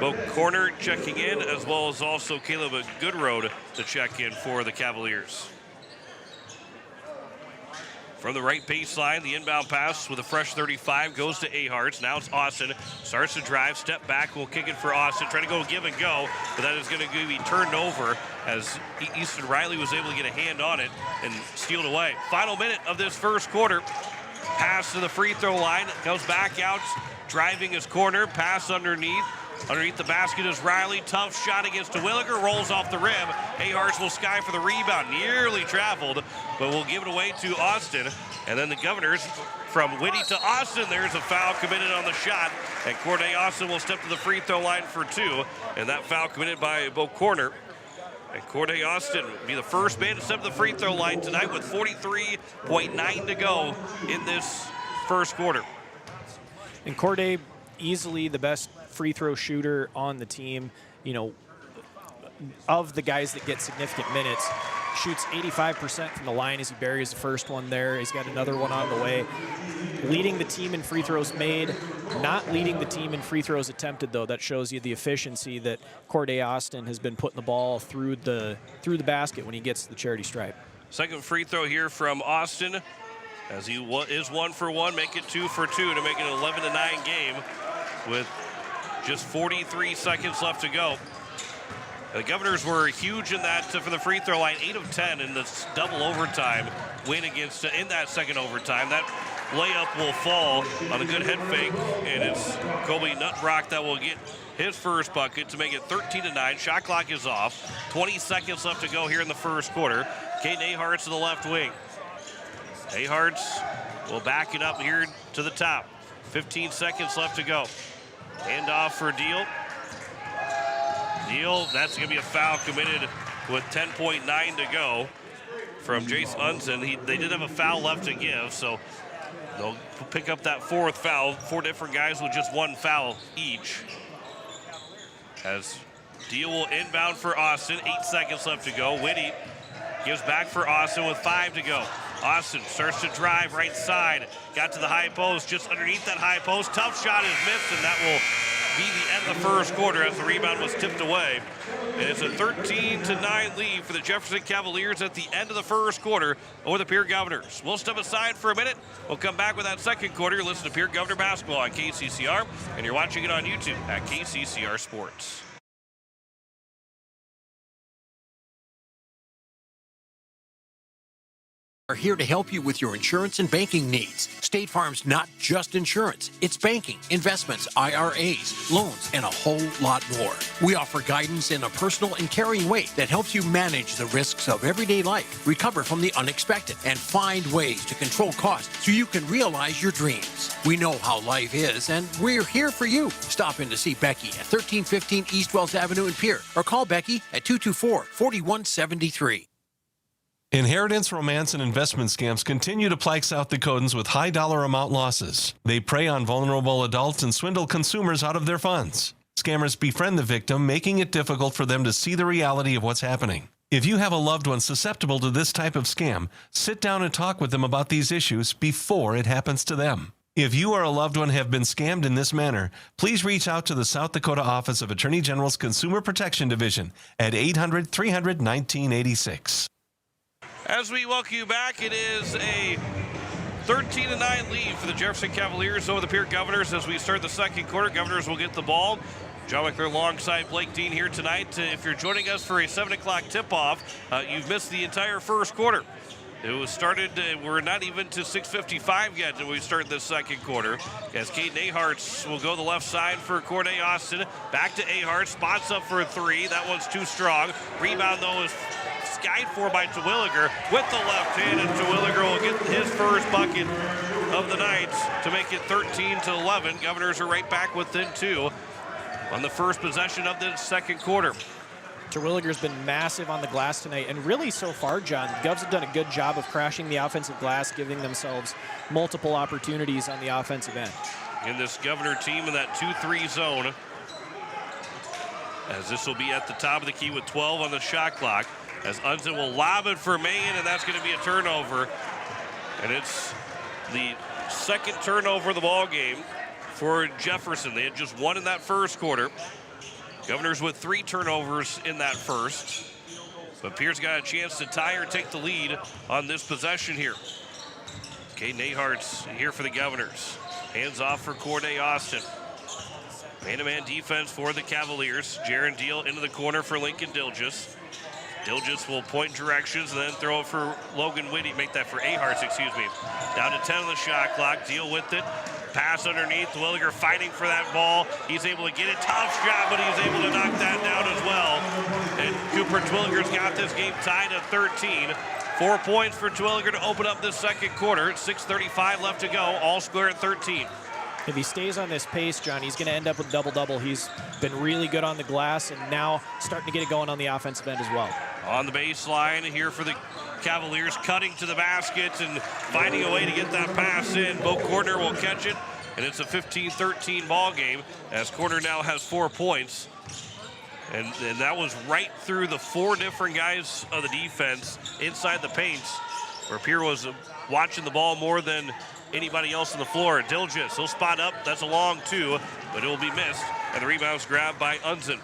B: Bo Corner checking in, as well as also Caleb Goodroad to check in for the Cavaliers. From the right baseline, the inbound pass with a fresh 35 goes to Aharts. Now it's Austin. Starts to drive, step back, will kick it for Austin. Trying to go give and go, but that is going to be turned over as Easton Riley was able to get a hand on it and steal it away. Final minute of this first quarter. Pass to the free throw line. Goes back out, driving his corner. Pass underneath. Underneath the basket is Riley. Tough shot against Terwilliger. Rolls off the rim. Aharts will sky for the rebound. Nearly traveled, but will give it away to Austin. And then the Governors, from Whitty to Austin, there's a foul committed on the shot. And Corday Austin will step to the free throw line for 2. And that foul committed by Bo Corner. And Corday Austin will be the first man to step to the free throw line tonight with 43.9 to go in this first quarter.
P: And Corday, easily the best free throw shooter on the team, you know, of the guys that get significant minutes. Shoots 85% from the line as he buries the first one there. He's got another one on the way. Leading the team in free throws made, not leading the team in free throws attempted, though. That shows you the efficiency that Corday Austin has been putting the ball through the basket when he gets to the charity stripe.
B: Second free throw here from Austin, as he is 1 for 1, make it 2 for 2 to make it an 11-9 game with just 43 seconds left to go. The Governors were huge in that from the free throw line, 8 of 10 in this double overtime win against in that second overtime. That layup will fall on a good head fake, and it's Colby Nutbrock that will get his first bucket to make it 13-9. Shot clock is off. 20 seconds left to go here in the first quarter. Caden Aharts to the left wing. Aharts will back it up here to the top. 15 seconds left to go. Hand off for Deal. Deal, that's going to be a foul committed with 10.9 to go from Jace Unzen. They did have a foul left to give, so they'll pick up that 4th foul. 4 different guys with just 1 foul each. As Deal will inbound for Austin. 8 seconds left to go. Whitty gives back for Austin with 5 to go. Austin starts to drive right side. Got to the high post, just underneath that high post. Tough shot is missed, and that will be the end of the first quarter as the rebound was tipped away. And it's a 13-9 lead for the Jefferson Cavaliers at the end of the first quarter over the Pierre Governors. We'll step aside for a minute. We'll come back with that second quarter. You're listening to Pierre Governor Basketball on KCCR, and you're watching it on YouTube at KCCR Sports.
E: are here to help you with your insurance and banking needs. State Farm's not just insurance. It's banking, investments, IRAs, loans, and a whole lot more. We offer guidance in a personal and caring way that helps you manage the risks of everyday life, recover from the unexpected, and find ways to control costs so you can realize your dreams. We know how life is, and we're here for you. Stop in to see Becky at 1315 East Wells Avenue in Pierre, or call Becky at 224-4173.
Q: Inheritance, romance, and investment scams continue to plague South Dakotans with high dollar amount losses. They prey on vulnerable adults and swindle consumers out of their funds. Scammers befriend the victim, making it difficult for them to see the reality of what's happening. If you have a loved one susceptible to this type of scam, sit down and talk with them about these issues before it happens to them. If you or a loved one have been scammed in this manner, please reach out to the South Dakota Office of Attorney General's Consumer Protection Division at 800-300-1986.
B: As we welcome you back, it is a 13-9 lead for the Jefferson Cavaliers over the Pierre Governors as we start the second quarter. Governors will get the ball. John McClure alongside Blake Dean here tonight. If you're joining us for a 7 o'clock tip-off, you've missed the entire first quarter. It was started, we're not even to 6:55 yet when we start this second quarter. As Caden Aharts will go the left side for Corday Austin. Back to Aharts, spots up for a three. That one's too strong. Rebound, though, is skied for by Terwilliger with the left hand, and Terwilliger will get his first bucket of the night to make it 13-11. Governors are right back within two on the first possession of the second quarter.
P: Terwilliger's been massive on the glass tonight, and really so far, John, the Govs have done a good job of crashing the offensive glass, giving themselves multiple opportunities on the offensive end.
B: In this Governor team in that 2-3 zone, as this will be at the top of the key with 12 on the shot clock, as Unson will lob it for Mayen, and that's going to be a turnover. And it's the second turnover of the ball game for Jefferson. They had just one in that first quarter. Governors with 3 turnovers in that first. But Pierre's got a chance to tie or take the lead on this possession here. Caden Aharts here for the Governors. Hands off for Corday Austin. Man-to-man defense for the Cavaliers. Jaron Deal into the corner for Lincoln Dilgis. Dilgis will point directions and then throw it for Logan Whitty. Make that for Aharts, excuse me. Down to 10 on the shot clock. Deal with it. Pass underneath. Williger fighting for that ball. He's able to get it. Tough shot, but he's able to knock that down as well. And Cooper Twilliger's got this game tied at 13. 4 points for Twilliger to open up this second quarter. 6:35 left to go. All square at 13.
P: If he stays on this pace, John, he's going to end up with double-double. He's been really good on the glass and now starting to get it going on the offensive end as well.
B: On the baseline here for the Cavaliers, cutting to the basket and finding a way to get that pass in. Bo Corner will catch it, and it's a 15-13 ball game as Corner now has 4 points. And that was right through the 4 different guys of the defense inside the paints, where Pierre was watching the ball more than anybody else on the floor. Dilgis, he'll spot up. That's a long 2, but it will be missed. And the rebound's grabbed by Unson.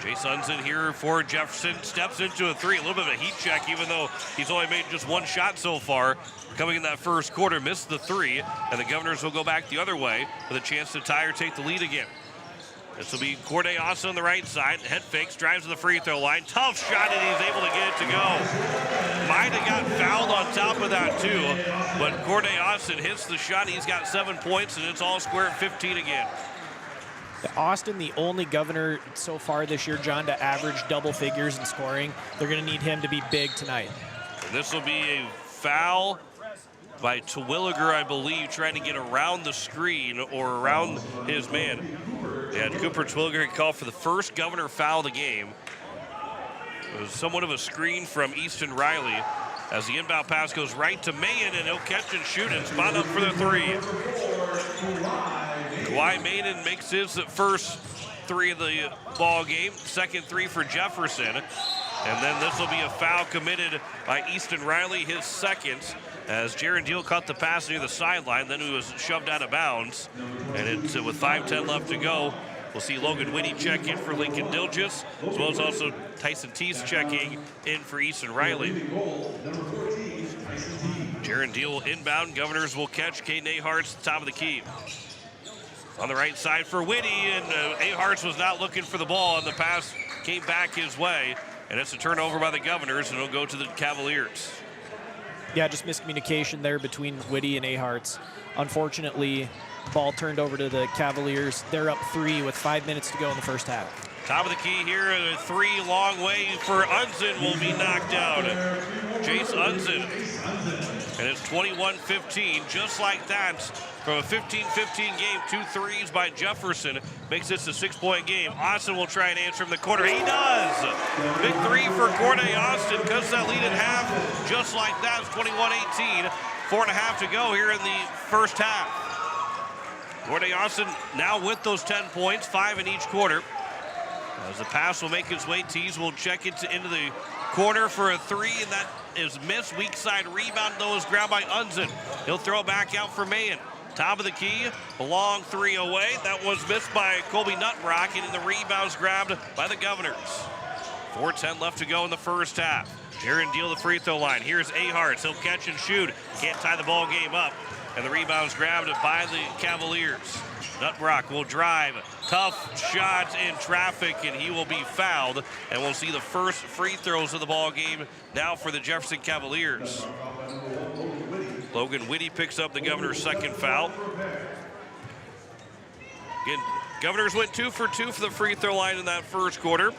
B: Chase Unson here for Jefferson. Steps into a 3. A little bit of a heat check, even though he's only made just 1 shot so far. Coming in that first quarter, missed the 3. And the Governors will go back the other way with a chance to tie or take the lead again. This will be Corday Austin on the right side. Head fakes, drives to the free throw line. Tough shot, and he's able to get it to go. Might have got fouled on top of that, too. But Corday Austin hits the shot. He's got 7 points, and it's all square at 15 again.
P: Austin, the only Governor so far this year, John, to average double figures in scoring. They're going to need him to be big tonight.
B: And this will be a foul by Terwilliger, I believe, trying to get around the screen or around his man. And Cooper Terwilliger called for the first Governor foul of the game. It was somewhat of a screen from Easton Riley as the inbound pass goes right to Mayen, and he'll catch and shoot and spot up for the 3. Kawhi Mayen makes his first 3 of the ball game. Second 3 for Jefferson. And then this will be a foul committed by Easton Riley, his second, as Jaron Deal caught the pass near the sideline, then he was shoved out of bounds. And it's with 5:10 left to go. We'll see Logan Whitty check in for Lincoln Dilgis, as well as also Tyson Teese checking in for Easton Riley. Jaron Deal inbound. Governors will catch. Caden Aharts at the top of the key. On the right side for Whitty, and Aharts was not looking for the ball, and the pass came back his way. And it's a turnover by the Governors, and it'll go to the Cavaliers.
P: Yeah, just miscommunication there between Whitty and Aharts. Unfortunately, ball turned over to the Cavaliers. They're up 3 with 5 minutes to go in the first half.
B: Top of the key here, a 3 long way for Unzen will be knocked down. Jace Unzen. And it's 21-15, just like that. From a 15-15 game, 2 threes by Jefferson makes this a 6-point game. Austin will try and answer from the corner. He does! Big 3 for Corday Austin. Cuts that lead in half. Just like that, it's 21-18. 4.5 to go here in the first half. Corday Austin now with those 10 points, 5 in each quarter. As the pass will make its way, Tees will check it into the corner for a 3, and that is missed. Weak side rebound, though, is grabbed by Unzen. He'll throw it back out for Mahan. Top of the key, a long 3 away. That was missed by Colby Nutbrock, and the rebound's grabbed by the Governors. 4:10 left to go in the first half. Jaron Deal the free throw line. Here's Aharts. He'll catch and shoot. Can't tie the ball game up, and the rebound's grabbed by the Cavaliers. Nutbrock will drive. Tough shot in traffic, and he will be fouled. And we'll see the first free throws of the ball game now for the Jefferson Cavaliers. Logan Whitty picks up the Governor's second foul. Again, Governors went 2 for 2 for the free throw line in that first quarter.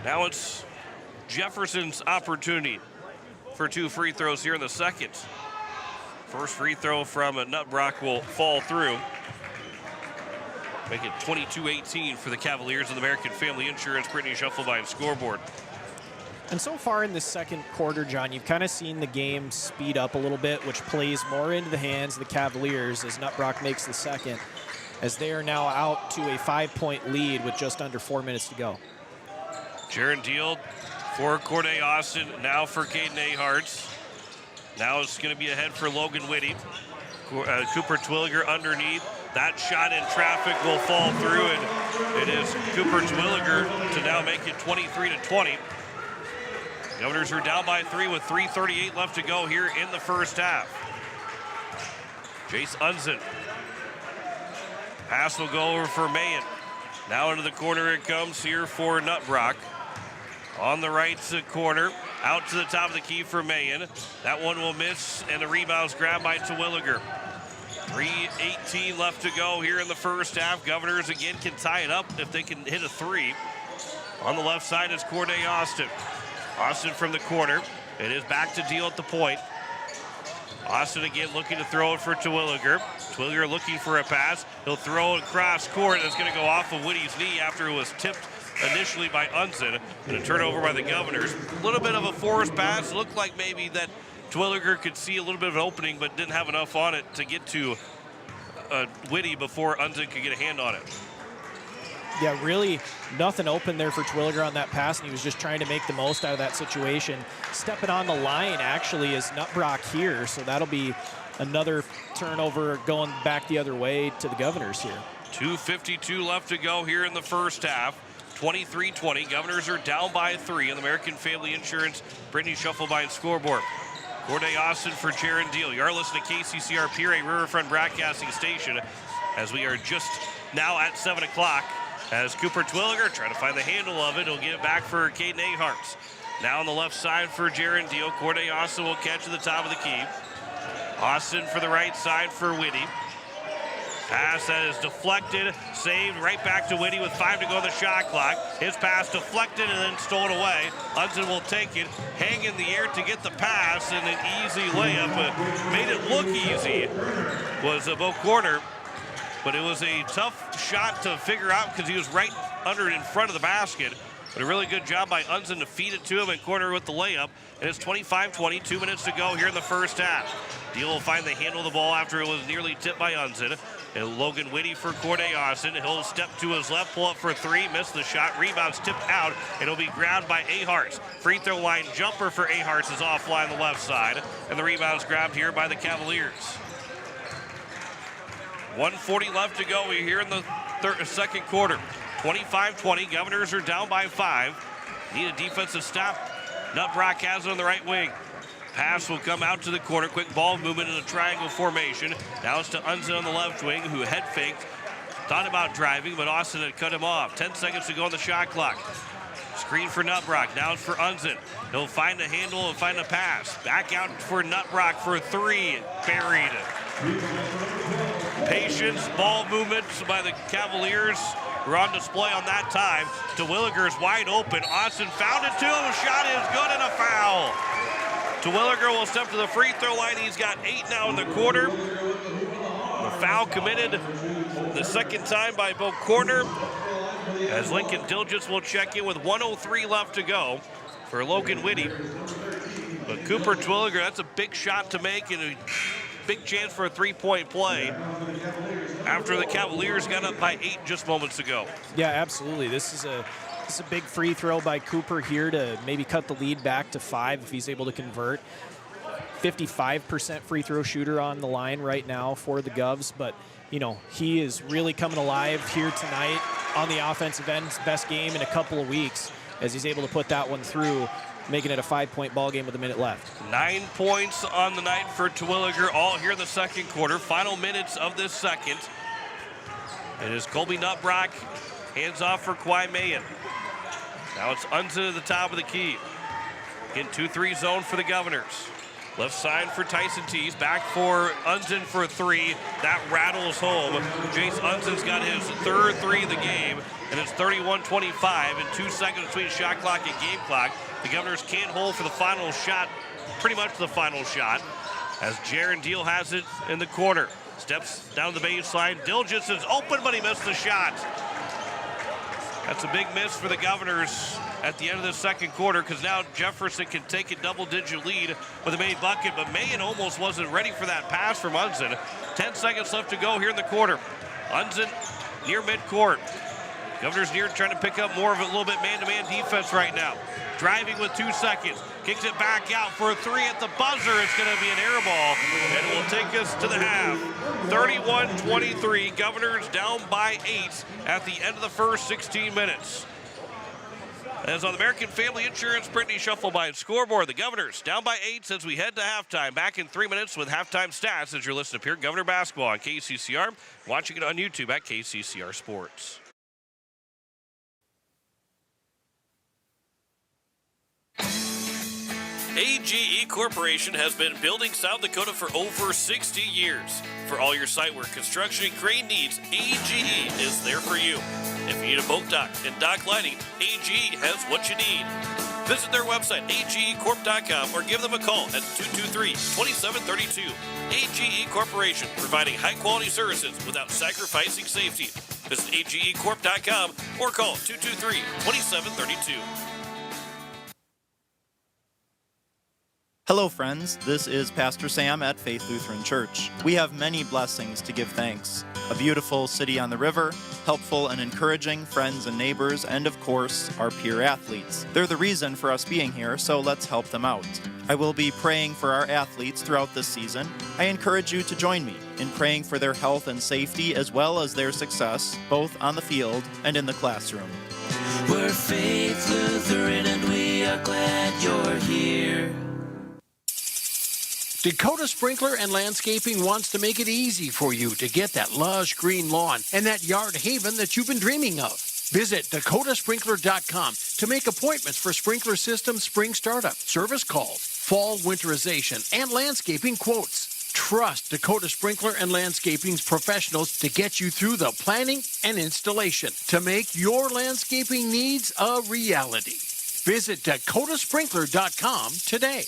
B: Now it's Jefferson's opportunity for 2 free throws here in the second. First free throw from Nutbrock will fall through. Make it 22-18 for the Cavaliers and the American Family Insurance Brittany Schuffelbein scoreboard.
P: And so far in this second quarter, John, you've kind of seen the game speed up a little bit, which plays more into the hands of the Cavaliers as Nutbrock makes the second, as they are now out to a 5-point lead with just under 4 minutes to go.
B: Jaron Deal for Corday Austin, now for Caden Aharts. Now it's going to be ahead for Logan Whitty. Cooper Twilliger underneath. That shot in traffic will fall through, and it is Cooper Twilliger to now make it 23-20. Governors are down by 3 with 3:38 left to go here in the first half. Jace Unzen. Pass will go over for Mahan. Now into the corner it comes here for Nutbrock. On the right corner, out to the top of the key for Mahan. That one will miss, and the rebound's grabbed by Twilliger. 3:18 left to go here in the first half. Governors again can tie it up if they can hit a 3. On the left side is Corday Austin. Austin from the corner. It is back to Deal at the point. Austin again looking to throw it for Twilliger. Twilliger looking for a pass. He'll throw it across court, and it's going to go off of Whitty's knee after it was tipped initially by Unzen, and a turnover by the Governors. A little bit of a forced pass. Looked like maybe that Twilliger could see a little bit of an opening, but didn't have enough on it to get to Whitty before Unzen could get a hand on it.
P: Yeah, really nothing open there for Twilliger on that pass, and he was just trying to make the most out of that situation. Stepping on the line, actually, is Nutbrock here, so that'll be another turnover going back the other way to the Governors here.
B: 2:52 left to go here in the first half. 23-20. Governors are down by 3 on the American Family Insurance Brittany Schuffelbein scoreboard. Corday Austin for Jaron Deal. You are listening to KCCR Pierre Riverfront Broadcasting Station as we are just now at 7 o'clock. As Cooper Twilliger trying to find the handle of it. He'll get it back for Caden Aharts. Now on the left side for Jaron Deal. Corday Austin will catch at the top of the key. Austin for the right side for Whitty. Pass that is deflected, saved, right back to Whitty with 5 to go on the shot clock. His pass deflected and then stolen away. Unzen will take it, hang in the air to get the pass, and an easy layup. Made it look easy. Was a both corner, but it was a tough shot to figure out because he was right under it in front of the basket. But a really good job by Unzen to feed it to him and corner with the layup. And it's 25-20, 2 minutes to go here in the first half. Deal will find the handle of the ball after it was nearly tipped by Unzen. And Logan Whitty for Corday Austin. He'll step to his left, pull up for 3, miss the shot. Rebound's tipped out. It'll be grabbed by Aharts. Free throw line jumper for Aharts is offline the left side. And the rebound's grabbed here by the Cavaliers. 1:40 left to go here in the second quarter. 25-20. Governors are down by 5. Need a defensive stop. Nutbrock has it on the right wing. Pass will come out to the corner. Quick ball movement in a triangle formation. Now it's to Unzen on the left wing, who head faked. Thought about driving, but Austin had cut him off. 10 seconds to go on the shot clock. Screen for Nutbrock. Now it's for Unzen. He'll find a handle and find a pass. Back out for Nutbrock for 3. Buried. Patience, ball movements by the Cavaliers were on display on that time. Terwilliger's wide open. Austin found it too. Shot is good and a foul. Terwilliger will step to the free throw line. He's got 8 now in the quarter. The foul committed the second time by Bo Corner, as Lincoln Dilgis will check in with 1:03 left to go for Logan Whitty. But Cooper Terwilliger, that's a big shot to make and a big chance for a three-point play after the Cavaliers got up by 8 just moments ago.
P: Yeah, absolutely. This is a big free throw by Cooper here to maybe cut the lead back to 5 if he's able to convert. 55% free throw shooter on the line right now for the Govs, but he is really coming alive here tonight on the offensive end. His best game in a couple of weeks as he's able to put that one through, making it a 5-point ball game with a minute left.
B: 9 points on the night for Terwilliger, all here in the second quarter. Final minutes of this second. It is Colby Nutbrock, hands off for Kawhi Mayen. Now it's Unzen at the top of the key. In 2-3 zone for the Governors. Left side for Tyson Tees, back for Unzen for 3. That rattles home. Jace Unzen's got his third 3 of the game, and it's 31-25 and 2 seconds between shot clock and game clock. The Governors can't hold for the final shot, pretty much the final shot, as Jaron Deal has it in the corner. Steps down the baseline. Dilgis is open, but he missed the shot. That's a big miss for the Governors at the end of the second quarter, because now Jefferson can take a double-digit lead with a made bucket, but Mayen almost wasn't ready for that pass from Unzen. 10 seconds left to go here in the quarter. Unzen near midcourt. Governors near trying to pick up more of a little bit man-to-man defense right now. Driving with 2 seconds. Kicks it back out for a 3 at the buzzer. It's going to be an air ball, and it will take us to the half. 31-23. Governors down by 8 at the end of the first 16 minutes. As on American Family Insurance, Brittany Shufflebein scoreboard. The Governors down by 8 as we head to halftime. Back in 3 minutes with halftime stats as you're listening to Pierre Governor Basketball on KCCR. Watching it on YouTube at KCCR Sports. AGE Corporation has been building South Dakota for over 60 years. For all your site work, construction, and crane needs, AGE is there for you. If you need a boat dock and dock lighting, AGE has what you need. Visit their website, agecorp.com, or give them a call at 223-2732. AGE Corporation, providing high-quality services without sacrificing safety. Visit agecorp.com or call 223-2732.
R: Hello friends, this is Pastor Sam at Faith Lutheran Church. We have many blessings to give thanks. A beautiful city on the river, helpful and encouraging friends and neighbors, and of course, our peer athletes. They're the reason for us being here, so let's help them out. I will be praying for our athletes throughout this season. I encourage you to join me in praying for their health and safety as well as their success, both on the field and in the classroom.
H: We're Faith Lutheran and we are glad you're here.
E: Dakota Sprinkler and Landscaping wants to make it easy for you to get that lush green lawn and that yard haven that you've been dreaming of. Visit dakotasprinkler.com to make appointments for sprinkler system spring startup, service calls, fall winterization, and landscaping quotes. Trust Dakota Sprinkler and Landscaping's professionals to get you through the planning and installation to make your landscaping needs a reality. Visit dakotasprinkler.com today.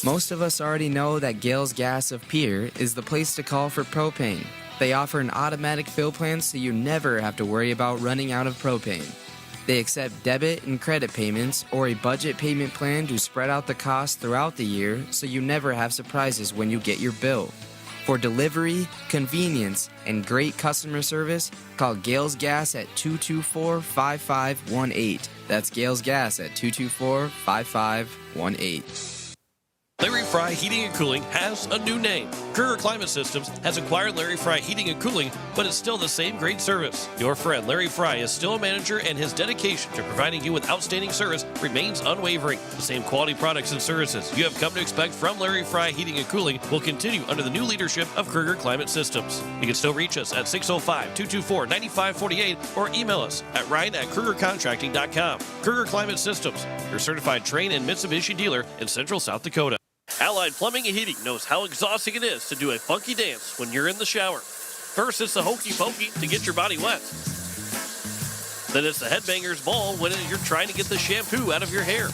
S: Most of us already know that Gales Gas of Pierre is the place to call for propane. They offer an automatic fill plan so you never have to worry about running out of propane. They accept debit and credit payments or a budget payment plan to spread out the cost throughout the year so you never have surprises when you get your bill. For delivery, convenience, and great customer service, call Gales Gas at 224-5518. That's Gales Gas at 224-5518.
B: Larry Fry Heating and Cooling has a new name. Kruger Climate Systems has acquired Larry Fry Heating and Cooling, but it's still the same great service. Your friend Larry Fry is still a manager, and his dedication to providing you with outstanding service remains unwavering. The same quality products and services you have come to expect from Larry Fry Heating and Cooling will continue under the new leadership of Kruger Climate Systems. You can still reach us at 605-224-9548 or email us at ryan@krugercontracting.com. Kruger Climate Systems, your certified Trane and Mitsubishi dealer in Central South Dakota. Allied Plumbing and Heating knows how exhausting it is to do a funky dance when you're in the shower. First, it's the hokey pokey to get your body wet. Then it's the headbanger's ball when you're trying to get the shampoo out of your hair.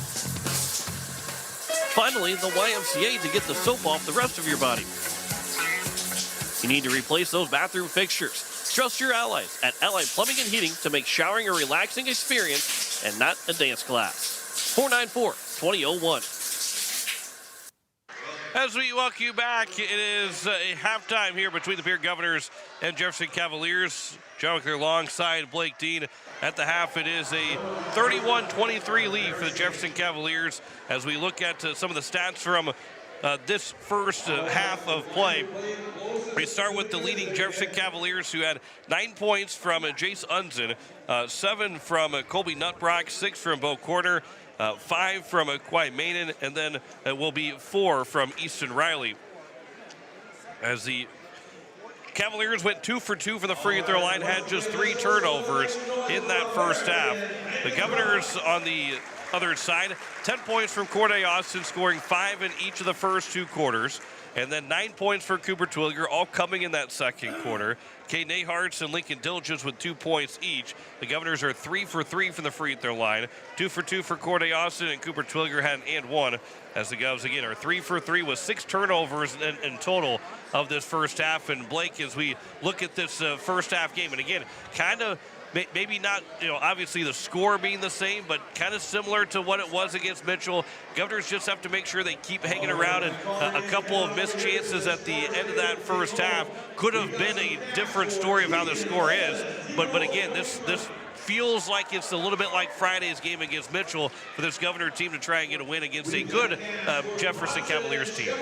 B: Finally, the YMCA to get the soap off the rest of your body. You need to replace those bathroom fixtures. Trust your allies at Allied Plumbing and Heating to make showering a relaxing experience and not a dance class. 494-2001. As we welcome you back, it is a halftime here between the Pierre Governors and Jefferson Cavaliers. John McClure alongside Blake Dean. At the half, it is a 31-23 lead for the Jefferson Cavaliers. As we look at some of the stats from this first half of play, we start with the leading Jefferson Cavaliers, who had 9 points from Jace Unzen, 7 from Colby Nutbrock, 6 from Bo Corner, 5 from Kwai Mainen, and then it will be 4 from Easton Riley. As the Cavaliers went 2 for 2 from the free throw line, had just 3 turnovers in that first half. The Governors on the other side, 10 points from Corday Austin, scoring 5 in each of the first 2 quarters. And then 9 points for Cooper Twilliger, all coming in that second quarter. Kay Neyharts and Lincoln Diligence with 2 points each. The Governors are 3 for 3 from the free throw line. 2 for 2 for Corday Austin, and Cooper Twilliger had an and one. As the Govs, again, are 3 for 3 with 6 turnovers in total of this first half. And Blake, as we look at this first half game, and again, kind of maybe not, obviously the score being the same, but kind of similar to what it was against Mitchell. Governors just have to make sure they keep hanging around, and a couple of missed chances at the end of that first half could have been a different story of how the score is. But again, this feels like it's a little bit like Friday's game against Mitchell for this Governor team to try and get a win against a good Jefferson Cavaliers team.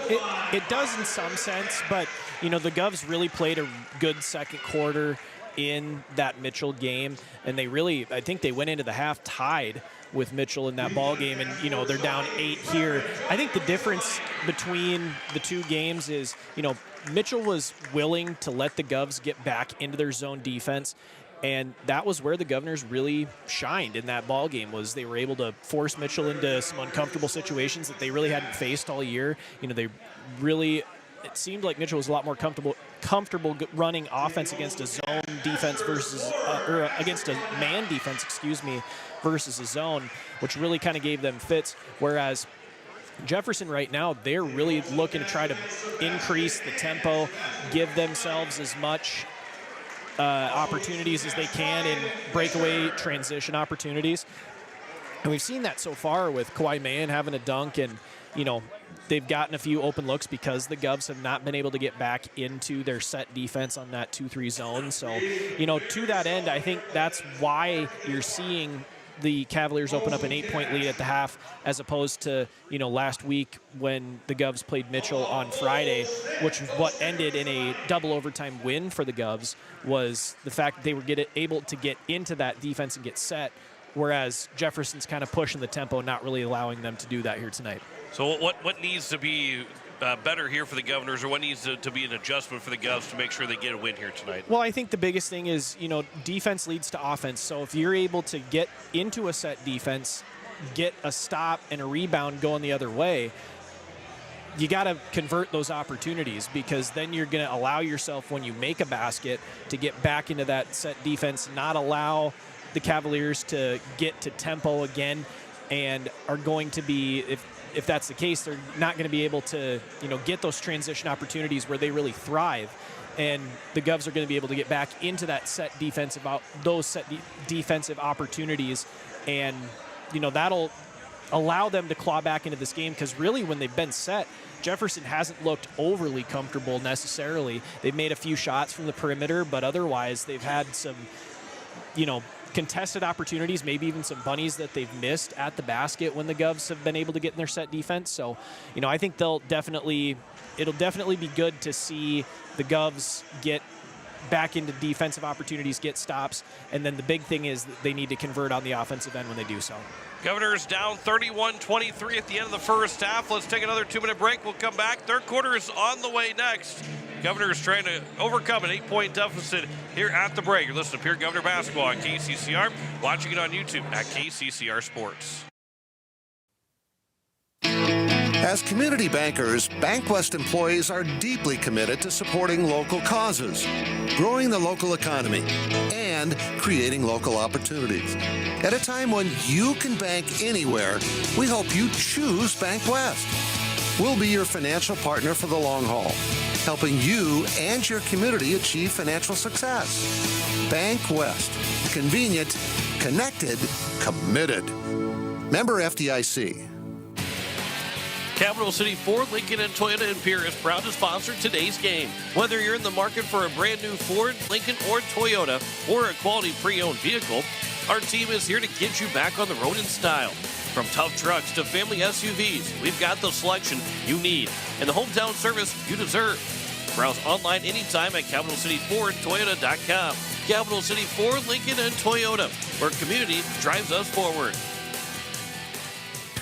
P: It does in some sense, but, the Govs really played a good second quarter in that Mitchell game, and I think they went into the half tied with Mitchell in that ball game, and they're down 8 here. I think the difference between the two games is Mitchell was willing to let the Govs get back into their zone defense, and that was where the Governors really shined in that ball game. Was they were able to force Mitchell into some uncomfortable situations that they really hadn't faced all year. It seemed like Mitchell was a lot more comfortable running offense against a zone defense or against a man defense, versus a zone, which really kind of gave them fits. Whereas Jefferson right now, they're really looking to try to increase the tempo, give themselves as much opportunities as they can in breakaway transition opportunities. And we've seen that so far with Kawhi Mayen having a dunk, and they've gotten a few open looks because the Govs have not been able to get back into their set defense on that 2-3 zone. So, to that end, I think that's why you're seeing the Cavaliers open up an 8-point lead at the half, as opposed to, last week when the Govs played Mitchell on Friday, which was what ended in a double overtime win for the Govs, was the fact that they were able to get into that defense and get set, whereas Jefferson's kind of pushing the tempo, not really allowing them to do that here tonight.
B: So what needs to be better here for the Governors, or what needs to be an adjustment for the Govs to make sure they get a win here tonight?
P: Well, I think the biggest thing is, defense leads to offense. So if you're able to get into a set defense, get a stop and a rebound going the other way, you got to convert those opportunities, because then you're going to allow yourself, when you make a basket, to get back into that set defense, not allow the Cavaliers to get to tempo again, and are going to be, if that's the case, they're not going to be able to, get those transition opportunities where they really thrive. And the Govs are going to be able to get back into that set defensive defensive opportunities, and that'll allow them to claw back into this game, because really when they've been set, Jefferson hasn't looked overly comfortable necessarily. They've made a few shots from the perimeter, but otherwise they've had some contested opportunities, maybe even some bunnies that they've missed at the basket when the Govs have been able to get in their set defense. So, I think it'll definitely be good to see the Govs get back into defensive opportunities, get stops, and then the big thing is that they need to convert on the offensive end when they do so.
B: Governors down 31-23 at the end of the first half. Let's take another 2-minute break. We'll come back. Third quarter is on the way next. Governors trying to overcome an 8-point deficit here at the break. You're listening to Pierre Governor Basketball on KCCR. Watching it on YouTube at KCCR Sports.
T: As community bankers, BankWest employees are deeply committed to supporting local causes, growing the local economy, and creating local opportunities. At a time when you can bank anywhere, we hope you choose BankWest. We'll be your financial partner for the long haul, helping you and your community achieve financial success. BankWest. Convenient, connected, committed. Member FDIC.
B: Capital City Ford, Lincoln, and Toyota in Pierre is proud to sponsor today's game. Whether you're in the market for a brand new Ford, Lincoln, or Toyota, or a quality pre-owned vehicle, our team is here to get you back on the road in style. From tough trucks to family SUVs, we've got the selection you need and the hometown service you deserve. Browse online anytime at CapitalCityFordToyota.com. Capital City Ford, Lincoln, and Toyota, where community drives us forward.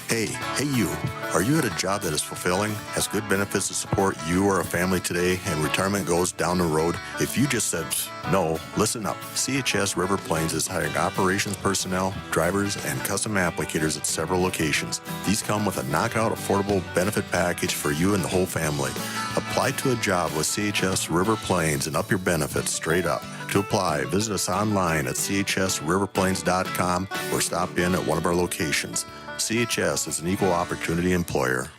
D: Hey you. Are you at a job that is fulfilling, has good benefits to support you or a family today, and retirement goes down the road? If you just said no, listen up. CHS River Plains is hiring operations personnel, drivers, and custom applicators at several locations. These come with a knockout affordable benefit package for you and the whole family. Apply to a job with CHS River Plains and up your benefits straight up. To apply, visit us online at chsriverplains.com or stop in at one of our locations. CHS is an equal opportunity employer.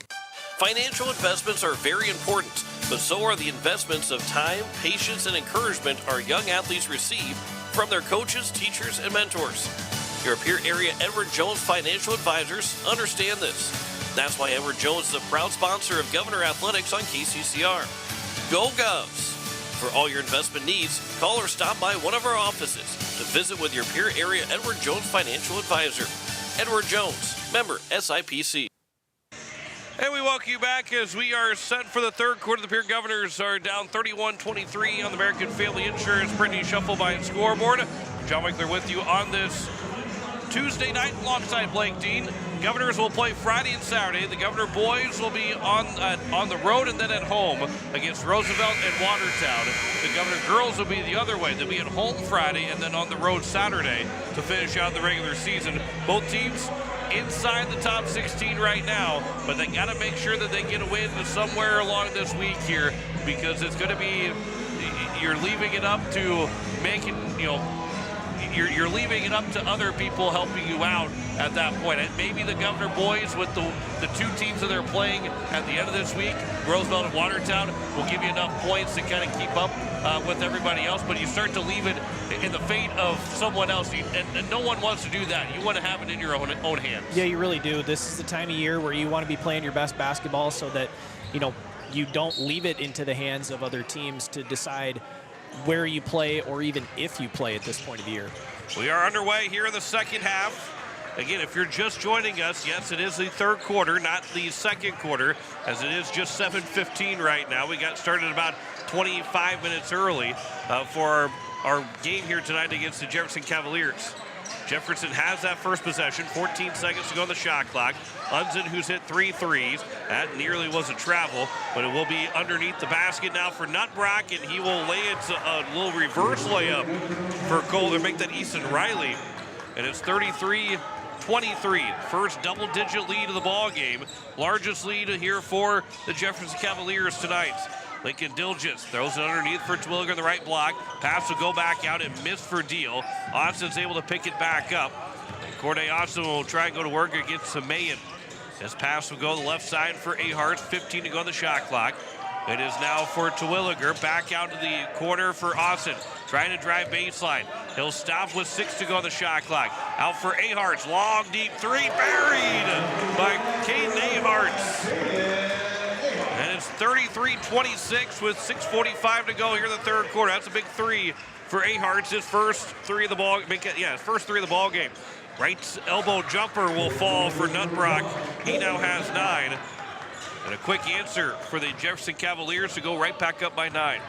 B: Financial investments are very important, but so are the investments of time, patience, and encouragement our young athletes receive from their coaches, teachers, and mentors. Your Pierre area Edward Jones Financial Advisors understand this. That's why Edward Jones is a proud sponsor of Governor Athletics on KCCR. Go Govs! For all your investment needs, call or stop by one of our offices to visit with your Pierre area Edward Jones Financial Advisor. Edward Jones, member SIPC. And we welcome you back as we are set for the third quarter. The Pierre Governors are down 31-23 on the American Family Insurance Brittany Shuffleby scoreboard. John Winkler with you on this Tuesday night alongside Blake Dean. Governors will play Friday and Saturday. The Governor boys will be on the road and then at home against Roosevelt and Watertown. The Governor girls will be the other way. They'll be at home Friday and then on the road Saturday to finish out the regular season. Both teams inside the top 16 right now, but they got to make sure that they get a win somewhere along this week here, because it's going to be, you're leaving it up to making, you're leaving it up to other people helping you out at that point. And maybe the Governor boys with the two teams that they're playing at the end of this week, Roosevelt and Watertown, will give you enough points to kind of keep up with everybody else. But you start to leave it in the fate of someone else, and no one wants to do that. You want to have it in your own hands.
P: Yeah, you really do. This is the time of year where you want to be playing your best basketball so that, you don't leave it into the hands of other teams to decide where you play or even if you play at this point of the year.
B: We are underway here in the second half. Again, if you're just joining us, yes, it is the third quarter, not the second quarter, as it is just 7:15 right now. We got started about 25 minutes early for our game here tonight against the Jefferson Cavaliers. Jefferson has that first possession, 14 seconds to go on the shot clock. Unzen, who's hit 3 threes. That nearly was a travel, but it will be underneath the basket now for Nutbrock, and he will lay it a little reverse layup for Cole to make that Easton Riley. And it's 33-23, first double-digit lead of the ball game. Largest lead here for the Jefferson Cavaliers tonight. Lincoln Dilgis throws it underneath for Twilliger, the right block. Pass will go back out and miss for Deal. Austin's able to pick it back up. And Corday Austin will try and go to work against Samayan. His pass will go to the left side for Aharts, 15 to go on the shot clock. It is now for Twilliger, back out to the corner for Austin, trying to drive baseline. He'll stop with 6 to go on the shot clock. Out for Aharts, long, deep three, buried by Caden Aharts. And it's 33-26 with 6:45 to go here in the third quarter. That's a big three for Ahart's, his first three of the ball. First three of the ball game. Right elbow jumper will fall for Nutbrock. He now has 9. And a quick answer for the Jefferson Cavaliers to go right back up by 9.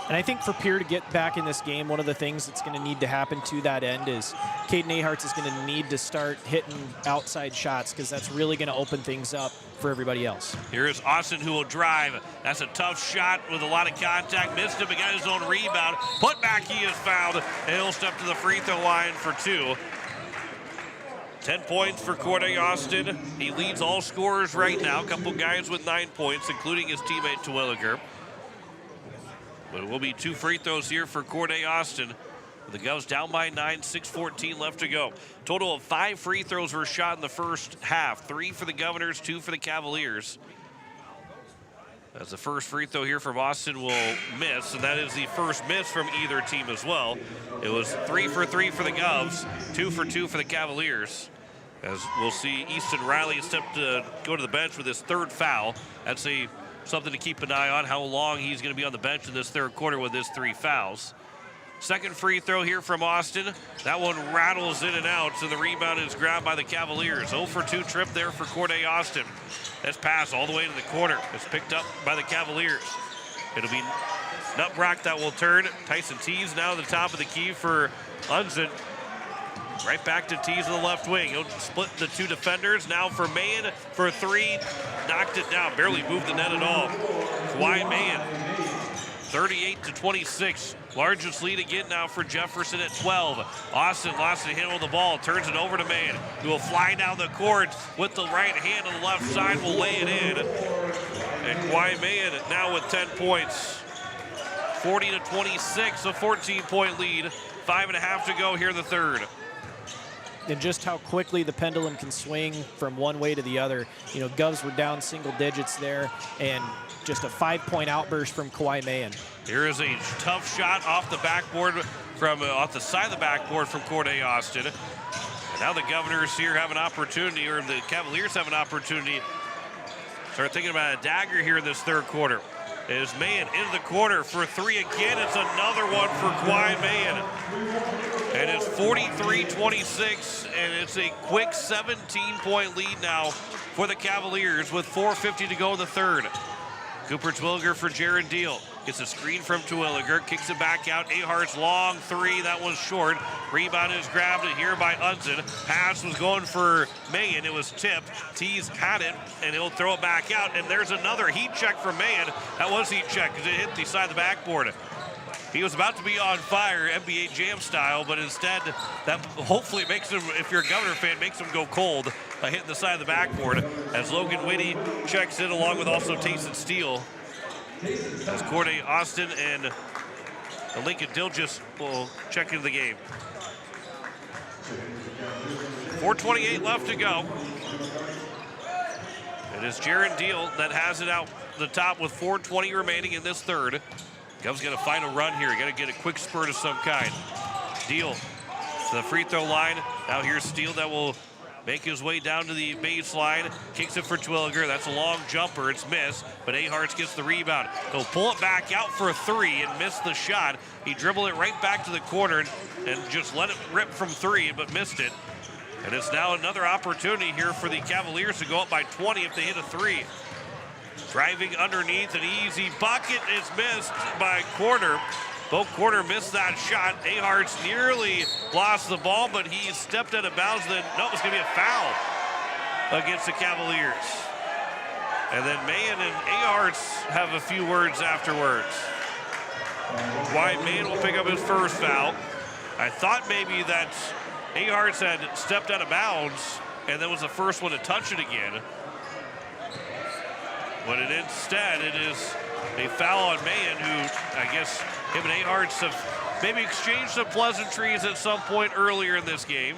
P: And I think for Pierre to get back in this game, one of the things that's going to need to happen to that end is Caden Ahart's is going to need to start hitting outside shots, because that's really going to open things up for everybody else.
B: Here is Austin, who will drive. That's a tough shot with a lot of contact. Missed him, but got his own rebound. Put back, he is fouled, and he'll step to the free throw line for 2. 10 points for Corday Austin. He leads all scorers right now. A couple guys with 9 points, including his teammate Terwilliger. But it will be 2 free throws here for Corday Austin. The Govs down by 9, 6:14 left to go. Total of 5 free throws were shot in the first half. 3 for the Governors, 2 for the Cavaliers. As the first free throw here from Austin will miss, and that is the first miss from either team as well. It was 3 for 3 for the Govs, 2 for 2 for the Cavaliers. As we'll see, Easton Riley step to go to the bench with his 3rd foul. That's something to keep an eye on, how long he's going to be on the bench in this 3rd quarter with his 3 fouls. Second free throw here from Austin. That one rattles in and out, so the rebound is grabbed by the Cavaliers. 0 for 2 trip there for Corday Austin. That's pass all the way to the corner. It's picked up by the Cavaliers. It'll be Nutbrock that will turn. Tyson Tees now at the top of the key for Unzen. Right back to Tees in the left wing. He'll split the 2 defenders. Now for Mahan for 3. Knocked it down. Barely moved the net at all. Kawhi Mahan, 38-26. Largest lead again now for Jefferson at 12. Austin lost the handle of the ball. Turns it over to Mahan, who will fly down the court with the right hand on the left side. Will lay it in. And Kawhi Mahan now with 10 points. 40-26, a 14-point lead. 5.5 to go here in the 3rd.
P: And just how quickly the pendulum can swing from one way to the other. You know, Govs were down single digits there, and just a 5-point outburst from Kawhi Mahan.
B: Here is a tough shot off the backboard from off the side of the backboard from Corday Austin. And now the Governors here have an opportunity, or the Cavaliers have an opportunity. Start thinking about a dagger here in this 3rd quarter. Is Mahan into the corner for 3 again. It's another one for Kawhi Mahan. And it's 43-26, and it's a quick 17-point lead now for the Cavaliers with 4:50 to go in the 3rd. Cooper Terwilliger for Jaron Deal. Gets a screen from Terwilliger, kicks it back out. Ahart's long 3, that was short. Rebound is grabbed here by Unzen. Pass was going for Mahan, it was tipped. Tees had it, and he'll throw it back out. And there's another heat check from Mahan. That was heat check because it hit the side of the backboard. He was about to be on fire, NBA Jam style, but instead, that hopefully makes him, if you're a Governor fan, makes him go cold by hitting the side of the backboard. As Logan Whitty checks in, along with also Tayson Steele. As Corday Austin and Lincoln Dilgis will check into the game. 4:28 left to go. It is Jaron Deal that has it out the top with 4:20 remaining in this 3rd. Gov's got to find a run here. Got to get a quick spurt of some kind. Deal to the free throw line. Now here's Steele that will make his way down to the baseline. Kicks it for Terwilliger. That's a long jumper. It's missed, but Ahart's gets the rebound. He'll pull it back out for a 3 and miss the shot. He dribbled it right back to the corner and just let it rip from 3, but missed it. And it's now another opportunity here for the Cavaliers to go up by 20 if they hit a 3. Driving underneath, an easy bucket is missed by Corner. Both Corner missed that shot. Ahart's nearly lost the ball, but he stepped out of bounds. Then, no, it's going to be a foul against the Cavaliers. And then Mahan and Ahart's have a few words afterwards. Kawhi Mahan will pick up his first foul. I thought maybe that Ahart's had stepped out of bounds and that was the first one to touch it again. But instead, it is a foul on Mahan, who I guess him and Ahart's have maybe exchanged some pleasantries at some point earlier in this game.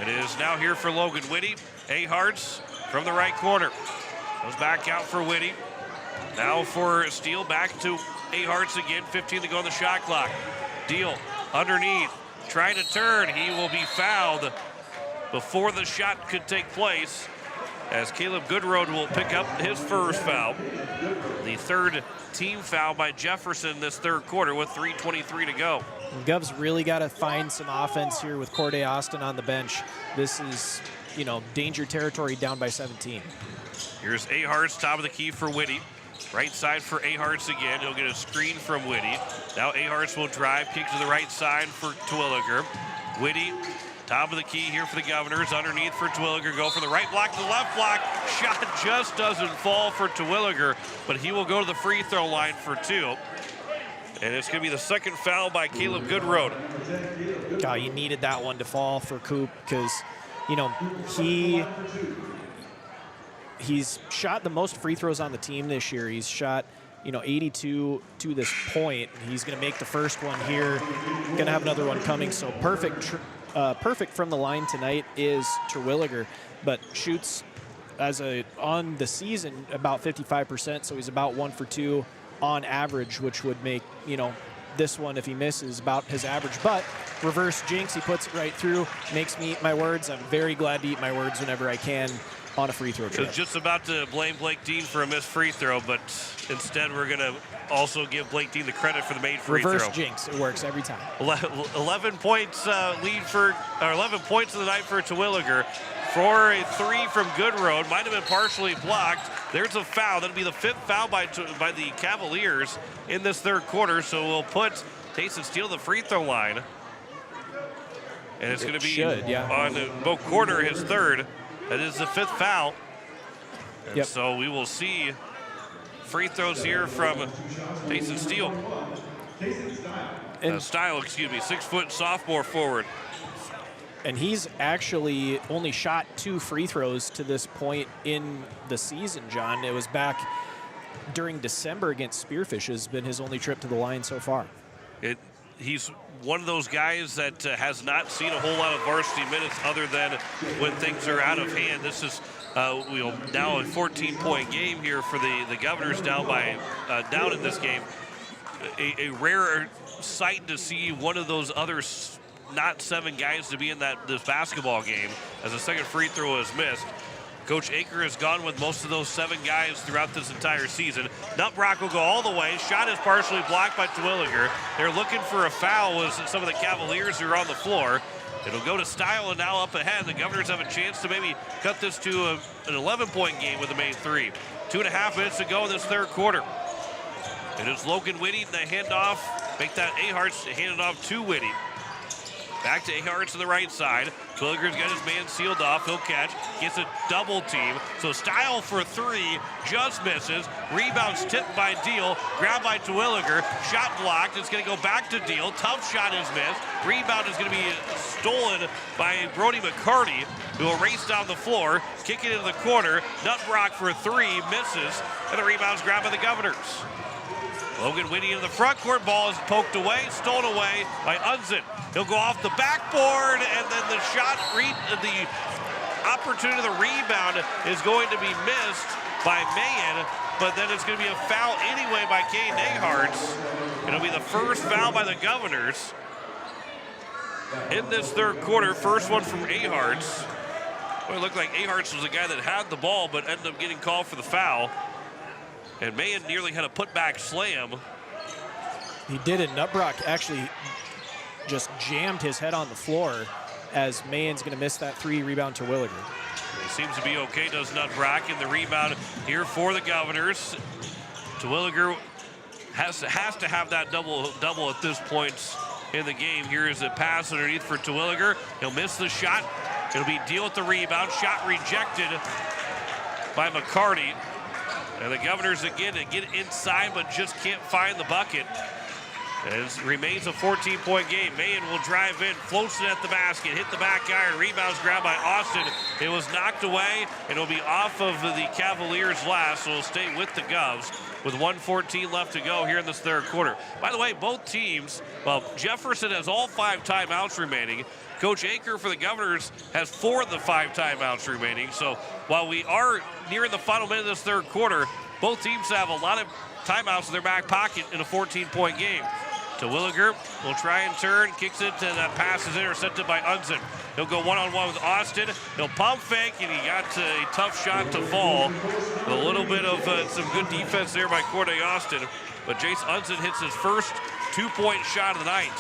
B: It is now here for Logan Whitty. Ahart's from the right corner. Goes back out for Whitty. Now for Steele, back to Ahart's again. 15 to go on the shot clock. Deal underneath, trying to turn. He will be fouled before the shot could take place. as Caleb Goodroad will pick up his first foul. The third team foul by Jefferson this third quarter with 3:23 to go.
P: Govs really got to find some offense here with Corday Austin on the bench. This is, danger territory down by 17.
B: Here's Aharts, top of the key for Whitty. Right side for Aharts again. He'll get a screen from Whitty. Now Aharts will drive, kick to the right side for Terwilliger. Whitty, top of the key here for the Governors. Underneath for Terwilliger. Go from the right block to the left block. Shot just doesn't fall for Terwilliger, but he will go to the free throw line for 2. And it's going to be the second foul by Caleb Goodroad.
P: God, you needed that one to fall for Coop because, he's shot the most free throws on the team this year. He's shot, 82 to this point. He's going to make the first one here. Going to have another one coming. So perfect from the line tonight is Terwilliger, but shoots on the season about 55%. So he's about 1 for 2 on average, which would make, this one, if he misses, about his average. But reverse jinx, he puts it right through, makes me eat my words. I'm very glad to eat my words whenever I can on a free throw trip.
B: I was just about to blame Blake Dean for a missed free throw, but instead we're going to also give Blake Dean the credit for the made free
P: reverse
B: throw.
P: Jinx, it works every time.
B: 11 points 11 points of the night for Terwilliger. For a 3 from Goodroad, might have been partially blocked. There's a foul. That'll be the 5th foul by the Cavaliers in this third quarter. So we'll put Tayson Steele the free throw line, and it's going to be on Bo Quarter, his third. That is the 5th foul. And so we will see free throws here from Tayson Steele. Style, 6-foot sophomore forward.
P: And he's actually only shot 2 free throws to this point in the season, John. It was back during December against Spearfish has been his only trip to the line so far.
B: He's one of those guys that has not seen a whole lot of varsity minutes other than when things are out of hand. This is now a 14-point game here for the Governors down in this game. A rare sight to see one of those other not 7 guys to be in this basketball game as a second free throw is missed. Coach Aker has gone with most of those 7 guys throughout this entire season. Nutbrock will go all the way. Shot is partially blocked by Terwilliger. They're looking for a foul with some of the Cavaliers who are on the floor. It'll go to Style, and now up ahead. The Governors have a chance to maybe cut this to an 11-point game with a made 3. 2.5 minutes to go in this third quarter. It is Logan Whitty, the handoff. Make that Aharts hand it off to Whitty. Back to Aharts to the right side. Terwilliger's got his man sealed off. He'll catch. Gets a double team. So Style for 3. Just misses. Rebounds tipped by Deal. Grabbed by Terwilliger. Shot blocked. It's going to go back to Deal. Tough shot is missed. Rebound is going to be stolen by Brody McCarty, who will race down the floor. Kick it into the corner. Nutbrock for 3. Misses. And the rebound's grabbed by the Governors. Logan Whitty in the front court. Ball is poked away, stolen away by Unzin. He'll go off the backboard, and then the shot, the opportunity, the rebound is going to be missed by Mayen, but then it's going to be a foul anyway by Caden Aharts. It'll be the first foul by the Governors in this third quarter. First one from Aharts. Well, it looked like Aharts was the guy that had the ball, but ended up getting called for the foul. And Mayen nearly had a putback slam.
P: He did it. Nutbrock actually just jammed his head on the floor as Mayen's going to miss that 3. Rebound to Terwilliger.
B: He seems to be okay, does Nutbrock, in the rebound here for the Governors. Terwilliger has to have that double at this point in the game. Here is a pass underneath for Terwilliger. He'll miss the shot. It'll be Deal with the rebound. Shot rejected by McCarty. And the Governors again get inside but just can't find the bucket. It remains a 14-point game. Mayen will drive in, floats it at the basket, hit the back iron, rebounds grabbed by Austin. It was knocked away, and it'll be off of the Cavaliers last, so it'll stay with the Govs with 1:14 left to go here in this third quarter. By the way, both teams, Jefferson has all 5 timeouts remaining. Coach Aker for the Governors has 4 of the 5 timeouts remaining. So while we are nearing the final minute of this third quarter, both teams have a lot of timeouts in their back pocket in a 14-point game. Terwilliger will try and turn, kicks it, and that pass is intercepted by Unson. He'll go one-on-one with Austin. He'll pump fake, and he got a tough shot to fall. A little bit of some good defense there by Corday Austin, but Jace Unson hits his first 2-point shot of the night.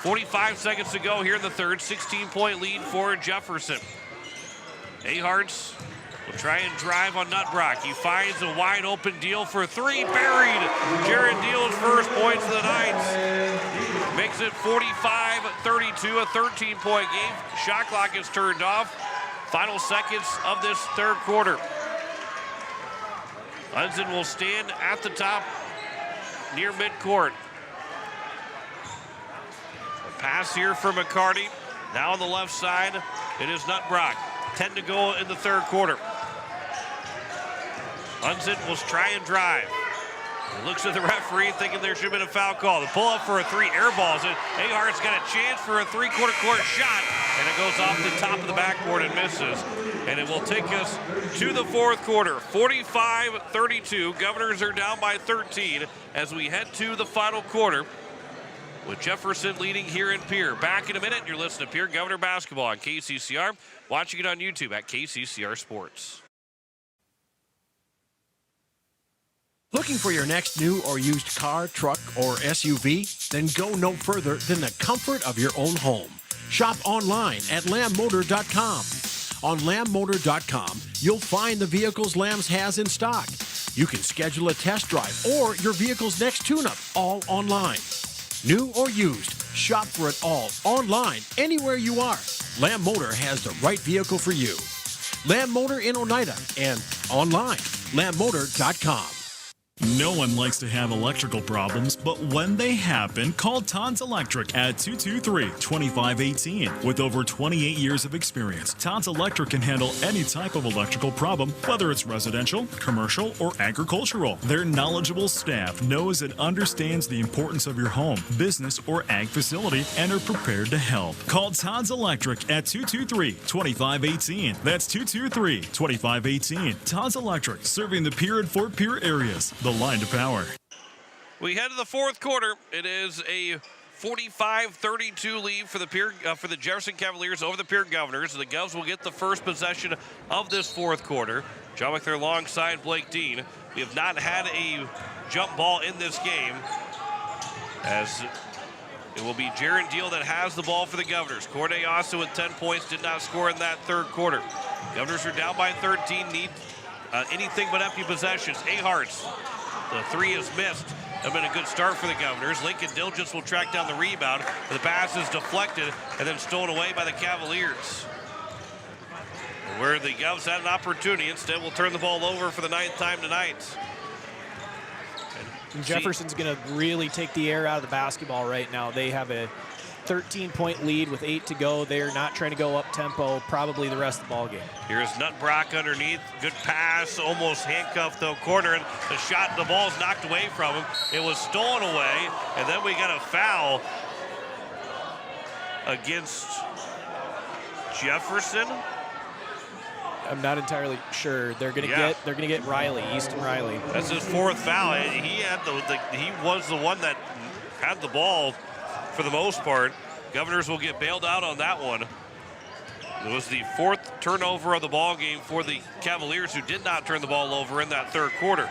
B: 45 seconds to go here in the third. 16-point lead for Jefferson. Aharts will try and drive on Nutbrock. He finds a wide open deal for three. Buried. Jared Deal's first points of the night. Makes it 45-32, a 13-point game. Shot clock is turned off. Final seconds of this third quarter. Unson will stand at the top near midcourt. Pass here for McCarty. Now on the left side, it is Nutbrock. 10 to go in the third quarter. Unson will try and drive. He looks at the referee thinking there should have been a foul call. The pull up for a three, airballs it. Ahart's got a chance for a three-quarter court shot, and it goes off the top of the backboard and misses. And it will take us to the fourth quarter. 45-32. Governors are down by 13 as we head to the final quarter, with Jefferson leading here in Pierre. Back in a minute, you're listening to Pierre Governor Basketball on KCCR. Watching it on YouTube at KCCR Sports.
E: Looking for your next new or used car, truck, or SUV? Then go no further than the comfort of your own home. Shop online at lambmotor.com. On lambmotor.com, you'll find the vehicles Lambs has in stock. You can schedule a test drive or your vehicle's next tune-up, all online. New or used, shop for it all online, anywhere you are. Lamb Motor has the right vehicle for you. Lamb Motor in Oneida and online, lambmotor.com.
G: No one likes to have electrical problems, but when they happen, call Todd's Electric at 223-2518. With over 28 years of experience, Todd's Electric can handle any type of electrical problem, whether it's residential, commercial, or agricultural. Their knowledgeable staff knows and understands the importance of your home, business, or ag facility and are prepared to help. Call Todd's Electric at 223-2518. That's 223-2518. Todd's Electric, serving the Pierre and Fort Pierre areas. The line to power.
B: We head to the fourth quarter. It is a 45-32 lead for the Jefferson Cavaliers over the Pierre Governors. The Govs will get the first possession of this fourth quarter. John McClure alongside Blake Dean. We have not had a jump ball in this game, as it will be Jaron Deal that has the ball for the Governors. Corday also with 10 points, did not score in that third quarter. Governors are down by 13, need anything but empty possessions. Aharts, the three is missed. Have been a good start for the Governors. Lincoln Diligence will track down the rebound. The pass is deflected and then stolen away by the Cavaliers. Where the Govs had an opportunity, instead will turn the ball over for the ninth time tonight.
P: And Jefferson's going to really take the air out of the basketball right now. They have a 13-point lead with 8 to go. They're not trying to go up tempo probably the rest of the ball game.
B: Here's Nutbrock underneath. Good pass, almost handcuffed though, corner, and the shot, the ball's knocked away from him. It was stolen away, and then we got a foul against Jefferson.
P: I'm not entirely sure. They're gonna get Riley, Easton Riley.
B: That's his fourth foul. He was the one that had the ball for the most part. Governors will get bailed out on that one. It was the fourth turnover of the ball game for the Cavaliers, who did not turn the ball over in that third quarter.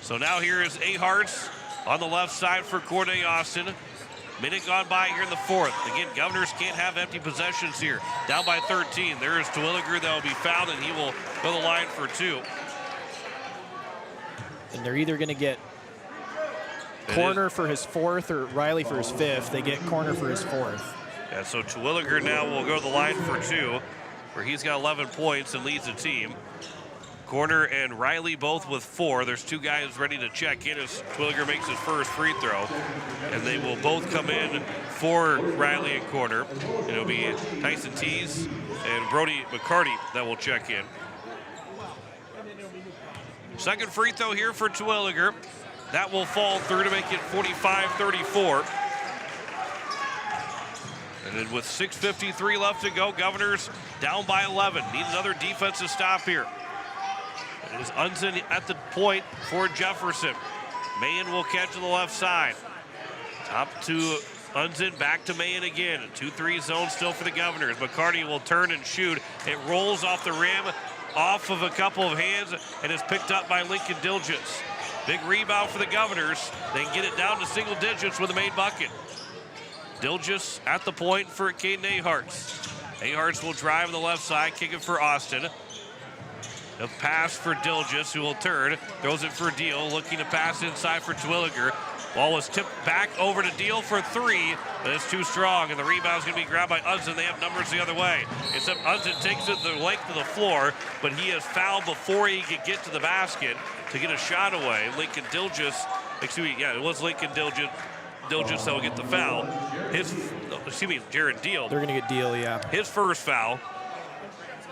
B: So now here is Aharts on the left side for Corday Austin. Minute gone by here in the fourth. Again, Governors can't have empty possessions here. Down by 13. There is Terwilliger that will be fouled, and he will go to the line for two.
P: And they're either going to get corner for his fourth or Riley for his fifth. They get corner for his fourth.
B: Yeah, so Terwilliger now will go to the line for two, where he's got 11 points and leads the team. Corner and Riley both with 4. There's two guys ready to check in as Terwilliger makes his first free throw. And they will both come in for Riley and Corner. And it'll be Tyson Tees and Brody McCarty that will check in. Second free throw here for Terwilliger. That will fall through to make it 45-34. And then with 6:53 left to go, Governors down by 11. Need another defensive stop here. It is Unson at the point for Jefferson. Mayen will catch to the left side. Top to Unzen, back to Mayen again. 2-3 zone still for the Governors. McCarty will turn and shoot. It rolls off the rim, off of a couple of hands, and is picked up by Lincoln Dilgence. Big rebound for the Governors. They can get it down to single digits with the main bucket. Dilgence at the point for Caden Aharts. Aharts will drive on the left side, kick it for Austin. A pass for Dilgence, who will turn, throws it for Deal, looking to pass inside for Terwilliger. Ball was tipped back over to Deal for three, but it's too strong, and the rebound's going to be grabbed by Unzen. They have numbers the other way. Except Unzen takes it the length of the floor, but he has fouled before he could get to the basket to get a shot away. Lincoln Dilgence, it was Lincoln Dilgence that will get the foul. Jared Deal.
P: They're going to get Deal, yeah.
B: His first foul.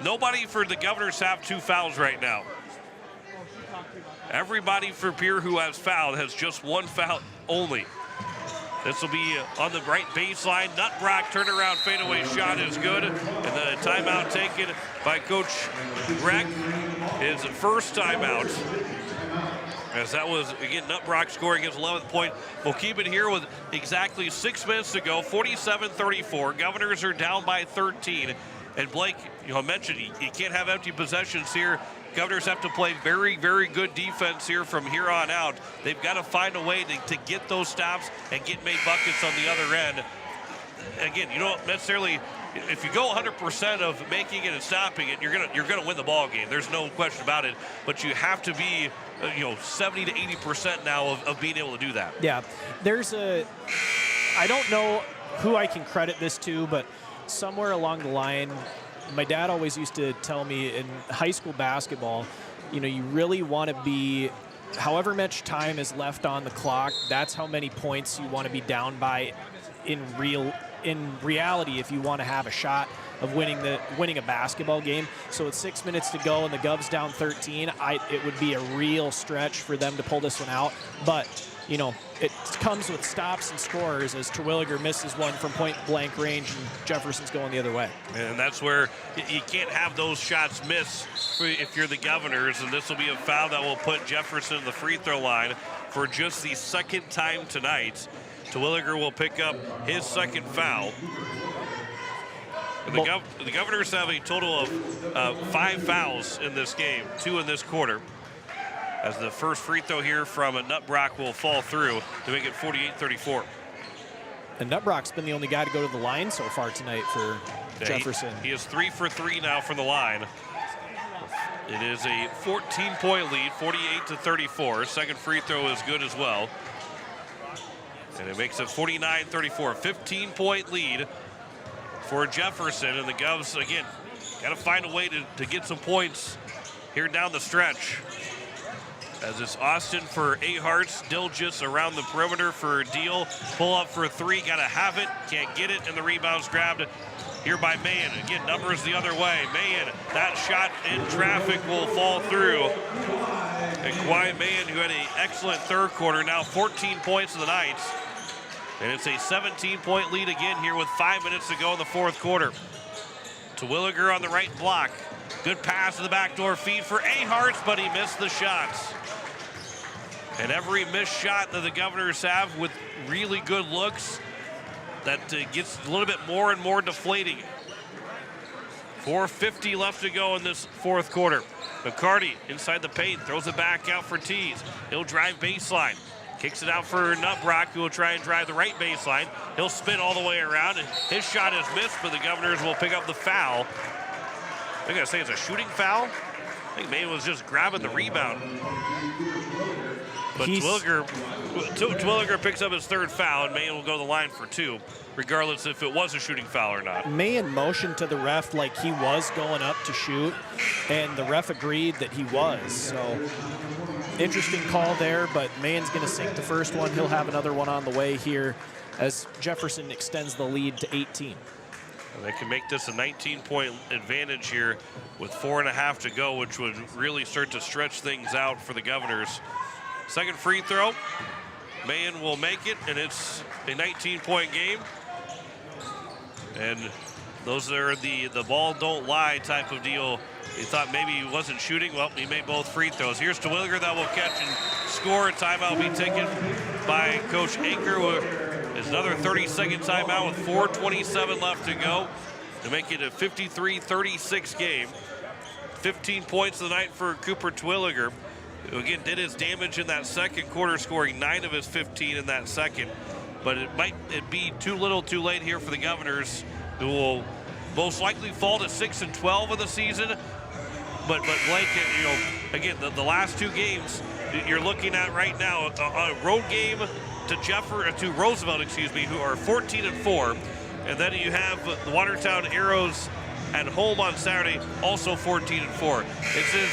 B: Nobody for the Governors have 2 fouls right now. Everybody for Pierre who has fouled has just 1 foul only. This will be on the right baseline. Nutbrock turnaround fadeaway shot is good. And the timeout taken by Coach Greg, his first timeout. As that was, again, Nutbrock scoring his 11th point. We'll keep it here with exactly 6 minutes to go, 47-34. Governors are down by 13. And Blake, mentioned you can't have empty possessions here. Governors have to play very, very good defense here from here on out. They've got to find a way to get those stops and get made buckets on the other end. Again, you don't necessarily, if you go 100% of making it and stopping it, you're gonna win the ball game. There's no question about it. But you have to be 70 to 80% now of being able to do that.
P: Yeah, I don't know who I can credit this to, but somewhere along the line, my dad always used to tell me in high school basketball, you really want to be, however much time is left on the clock, that's how many points you want to be down by in reality if you want to have a shot of winning a basketball game. So with 6 minutes to go and the Govs down 13, it would be a real stretch for them to pull this one out. But it comes with stops and scores as Terwilliger misses one from point-blank range and Jefferson's going the other way.
B: And that's where you can't have those shots miss if you're the Governors, and this will be a foul that will put Jefferson in the free throw line for just the second time tonight. Terwilliger will pick up his second foul. The Governors have a total of 5 fouls in this game, 2 in this quarter. As the first free throw here from Nutbrock will fall through to make it 48-34.
P: And Nutbrock's been the only guy to go to the line so far tonight for Jefferson.
B: He is 3 for 3 now from the line. It is a 14-point lead, 48-34. Second free throw is good as well. And it makes it 49-34. 15-point lead for Jefferson. And the Govs, again, got to find a way to get some points here down the stretch. As it's Austin for Aharts, Dilgence around the perimeter for Deal. Pull up for 3, gotta have it, can't get it, and the rebound's grabbed here by Mayen. Again, numbers the other way. Mayen, that shot in traffic will fall through. And Kawhi Mayen, who had an excellent third quarter, now 14 points in the night. And it's a 17-point lead again here with 5 minutes to go in the fourth quarter. Terwilliger on the right block. Good pass to the backdoor feed for Aharts, but he missed the shots. And every missed shot that the Governors have with really good looks, that gets a little bit more and more deflating. 4:50 left to go in this fourth quarter. McCarty inside the paint, throws it back out for Tees. He'll drive baseline. Kicks it out for Nutbrock, who will try and drive the right baseline. He'll spin all the way around, and his shot is missed, but the Governors will pick up the foul. I'm going to say it's a shooting foul. I think Mayen was just grabbing the rebound. But Terwilliger picks up his third foul, and Mayen will go to the line for 2, regardless if it was a shooting foul or not.
P: Mayen motioned to the ref like he was going up to shoot, and the ref agreed that he was. So interesting call there, but Mayen's going to sink the first one. He'll have another one on the way here as Jefferson extends the lead to 18.
B: And they can make this a 19-point advantage here with 4.5 to go, which would really start to stretch things out for the Governors. Second free throw, Mayen will make it, and it's a 19-point game. And those are the ball don't lie type of deal He thought maybe he wasn't shooting. Well, he made both free throws. Here's Terwilliger that will catch and score. A timeout will be taken by Coach Aker. It's another 30-second timeout with 4:27 left to go to make it a 53-36 game. 15 points of the night for Cooper Terwilliger, who again did his damage in that second quarter, scoring 9 of his 15 in that second. But it be too little too late here for the Governors, who will most likely fall to 6-12 in the season. But Blake, you know, again, the last 2 games you're looking at right now, a road game to Roosevelt, who are 14-4, and then you have the Watertown Arrows at home on Saturday, also 14-4. This is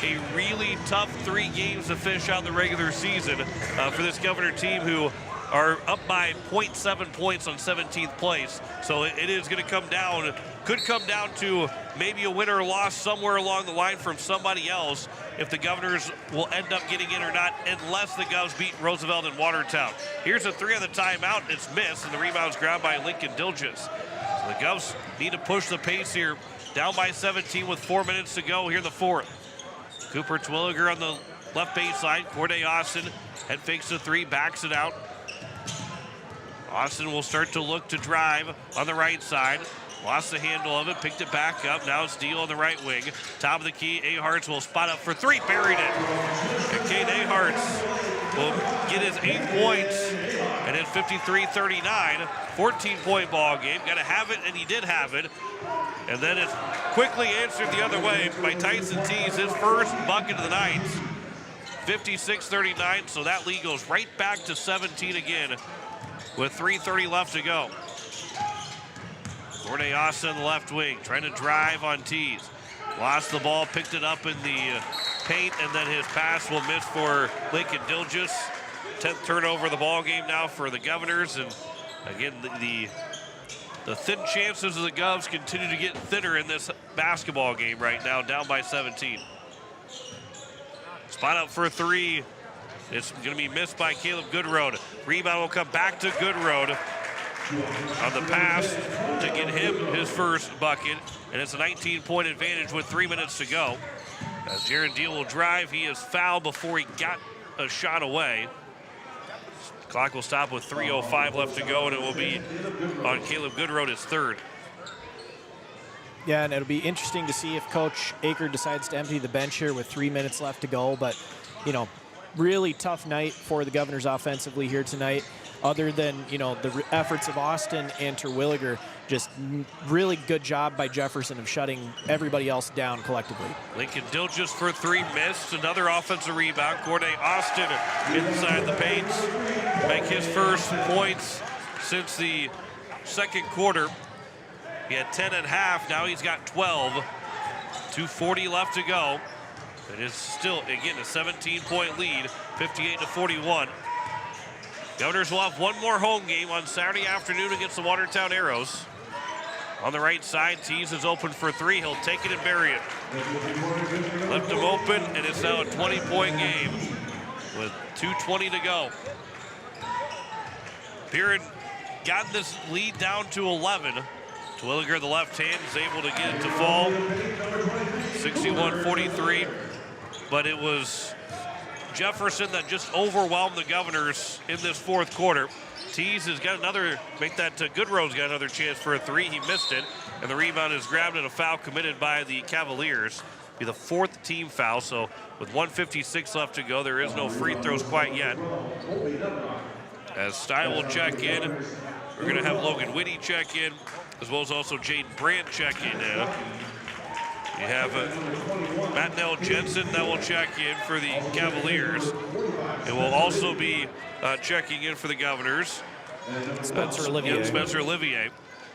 B: a really tough 3 games to finish out the regular season for this Governor team, who are up by 0.7 points on 17th place. So it is going to could come down to maybe a win or a loss somewhere along the line from somebody else if the Governors will end up getting in or not, unless the Govs beat Roosevelt and Watertown. Here's a 3 on the timeout. It's missed, and the rebound's grabbed by Lincoln Dilges. So the Govs need to push the pace here. Down by 17 with 4 minutes to go here in the 4th. Cooper Terwilliger on the left baseline. Corday Austin head fakes the 3, backs it out. Austin will start to look to drive on the right side. Lost the handle of it, picked it back up. Now it's Deal on the right wing. Top of the key, Aharts will spot up for 3, buried it. And Kane Aharts will get his 8 points, and it's 53-39, 14-point ball game. Got to have it, and he did have it. And then it's quickly answered the other way by Tyson Tees, his first bucket of the night. 56-39, so that lead goes right back to 17 again with 3:30 left to go. Corday Austin on the left wing, trying to drive on Tees. Lost the ball, picked it up in the paint, and then his pass will miss for Lincoln Dilges. 10th turnover of the ball game now for the Governors, and again, the thin chances of the Govs continue to get thinner in this basketball game right now, down by 17. Spot up for 3. It's going to be missed by Caleb Goodroad. Rebound will come back to Goodroad on the pass to get him his first bucket, and it's a 19-point advantage with 3 minutes to go. As Jaron Deal will drive, he is fouled before he got a shot away. Clock will stop with 3:05 left to go, and it will be on Caleb Goodroad, his 3rd.
P: Yeah, and it'll be interesting to see if Coach Aker decides to empty the bench here with 3 minutes left to go. But, you know, really tough night for the Governors offensively here tonight. Other than, you know, the efforts of Austin and Terwilliger, just really good job by Jefferson of shutting everybody else down collectively.
B: Lincoln Dilges for 3, missed. Another offensive rebound. Corday Austin inside the paint, make his first points since the second quarter. He had 10 at half, now he's got 12. 2:40 left to go. It is still, again, a 17-point lead, 58-41. Governors will have one more home game on Saturday afternoon against the Watertown Arrows. On the right side, Tees is open for 3. He'll take it and bury it. Left him open, and it's now a 20-point game with 2:20 to go. Pierre got this lead down to 11. Terwilliger, the left hand, is able to get it to fall. 61-43, but it was Jefferson that just overwhelmed the Governors in this 4th quarter. Tees has got another, Goodroad's got another chance for a 3. He missed it, and the rebound is grabbed and a foul committed by the Cavaliers. Be the 4th team foul, so with 1:56 left to go, there is no free throws quite yet. As Stein will check in, we're going to have Logan Whitty check in, as well as also Jaden Brandt check in now. You have Matt Nell Jensen that will check in for the Cavaliers. It will also be checking in for the Governors.
P: Spencer
B: Olivier.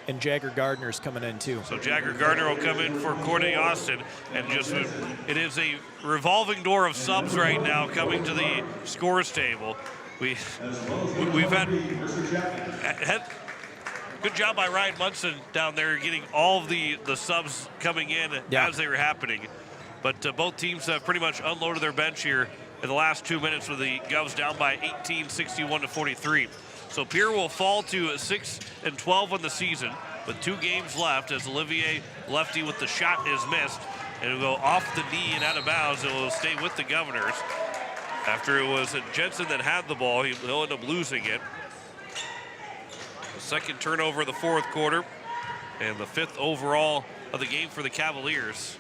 P: And Jagger Gardner's coming in too.
B: So Jagger Gardner will come in for Corday Austin. And just, it is a revolving door of subs right now coming to the scores table. We've had good job by Ryan Munson down there getting all of the subs coming in as they were happening. But both teams have pretty much unloaded their bench here in the last 2 minutes with the Govs down by 18, 61-43. So Pierre will fall to 6-12 on the season with 2 games left as Olivier, lefty with the shot, is missed. And it'll go off the knee and out of bounds. It will stay with the Governors. After it was Jensen that had the ball, he'll end up losing it. The second turnover of the fourth quarter and the 5th overall of the game for the Cavaliers.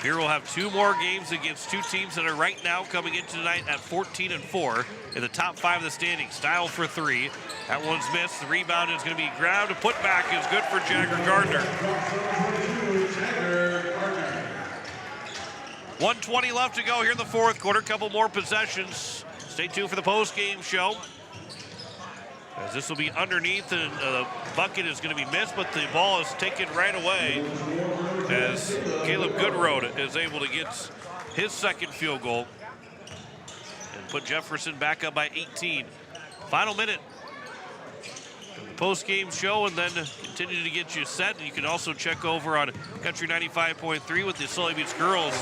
B: Pierre will have 2 more games against 2 teams that are right now coming into tonight at 14-4 in the top 5 of the standings. Style for 3. That one's missed. The rebound is going to be grabbed. A putback is good for Jagger Gardner. 1:20 left to go here in the fourth quarter. Couple more possessions. Stay tuned for the post-game show, as this will be underneath, and the bucket is going to be missed, but the ball is taken right away as Caleb Goodroad is able to get his second field goal and put Jefferson back up by 18. Final minute of the post-game show, and then continue to get you set. And you can also check over on Country 95.3 with the Sully Beach girls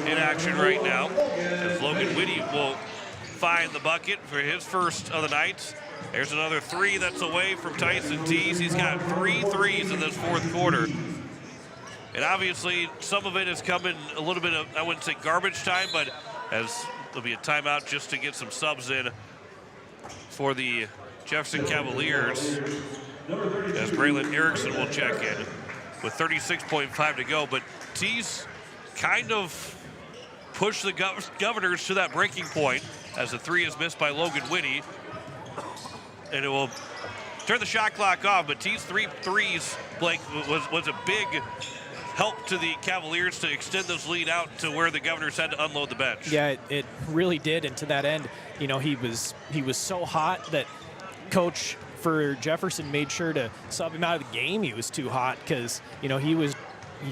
B: in action right now, as Logan Whitty will find the bucket for his first of the night. There's another 3 that's away from Tyson Tees. He's got 3 threes in this fourth quarter. And obviously, some of it is coming a little bit of, I wouldn't say garbage time, but as there'll be a timeout just to get some subs in for the Jefferson Cavaliers, as Braylon Erickson will check in with 36.5 to go. But Tees kind of pushed the Governors to that breaking point, as the 3 is missed by Logan Whitty. And it will turn the shot clock off, but Tees 3 threes, Blake, was a big help to the Cavaliers to extend this lead out to where the Governors had to unload the bench.
P: Yeah, it really did. And to that end, you know, he was so hot that coach for Jefferson made sure to sub him out of the game. He was too hot because, you know, he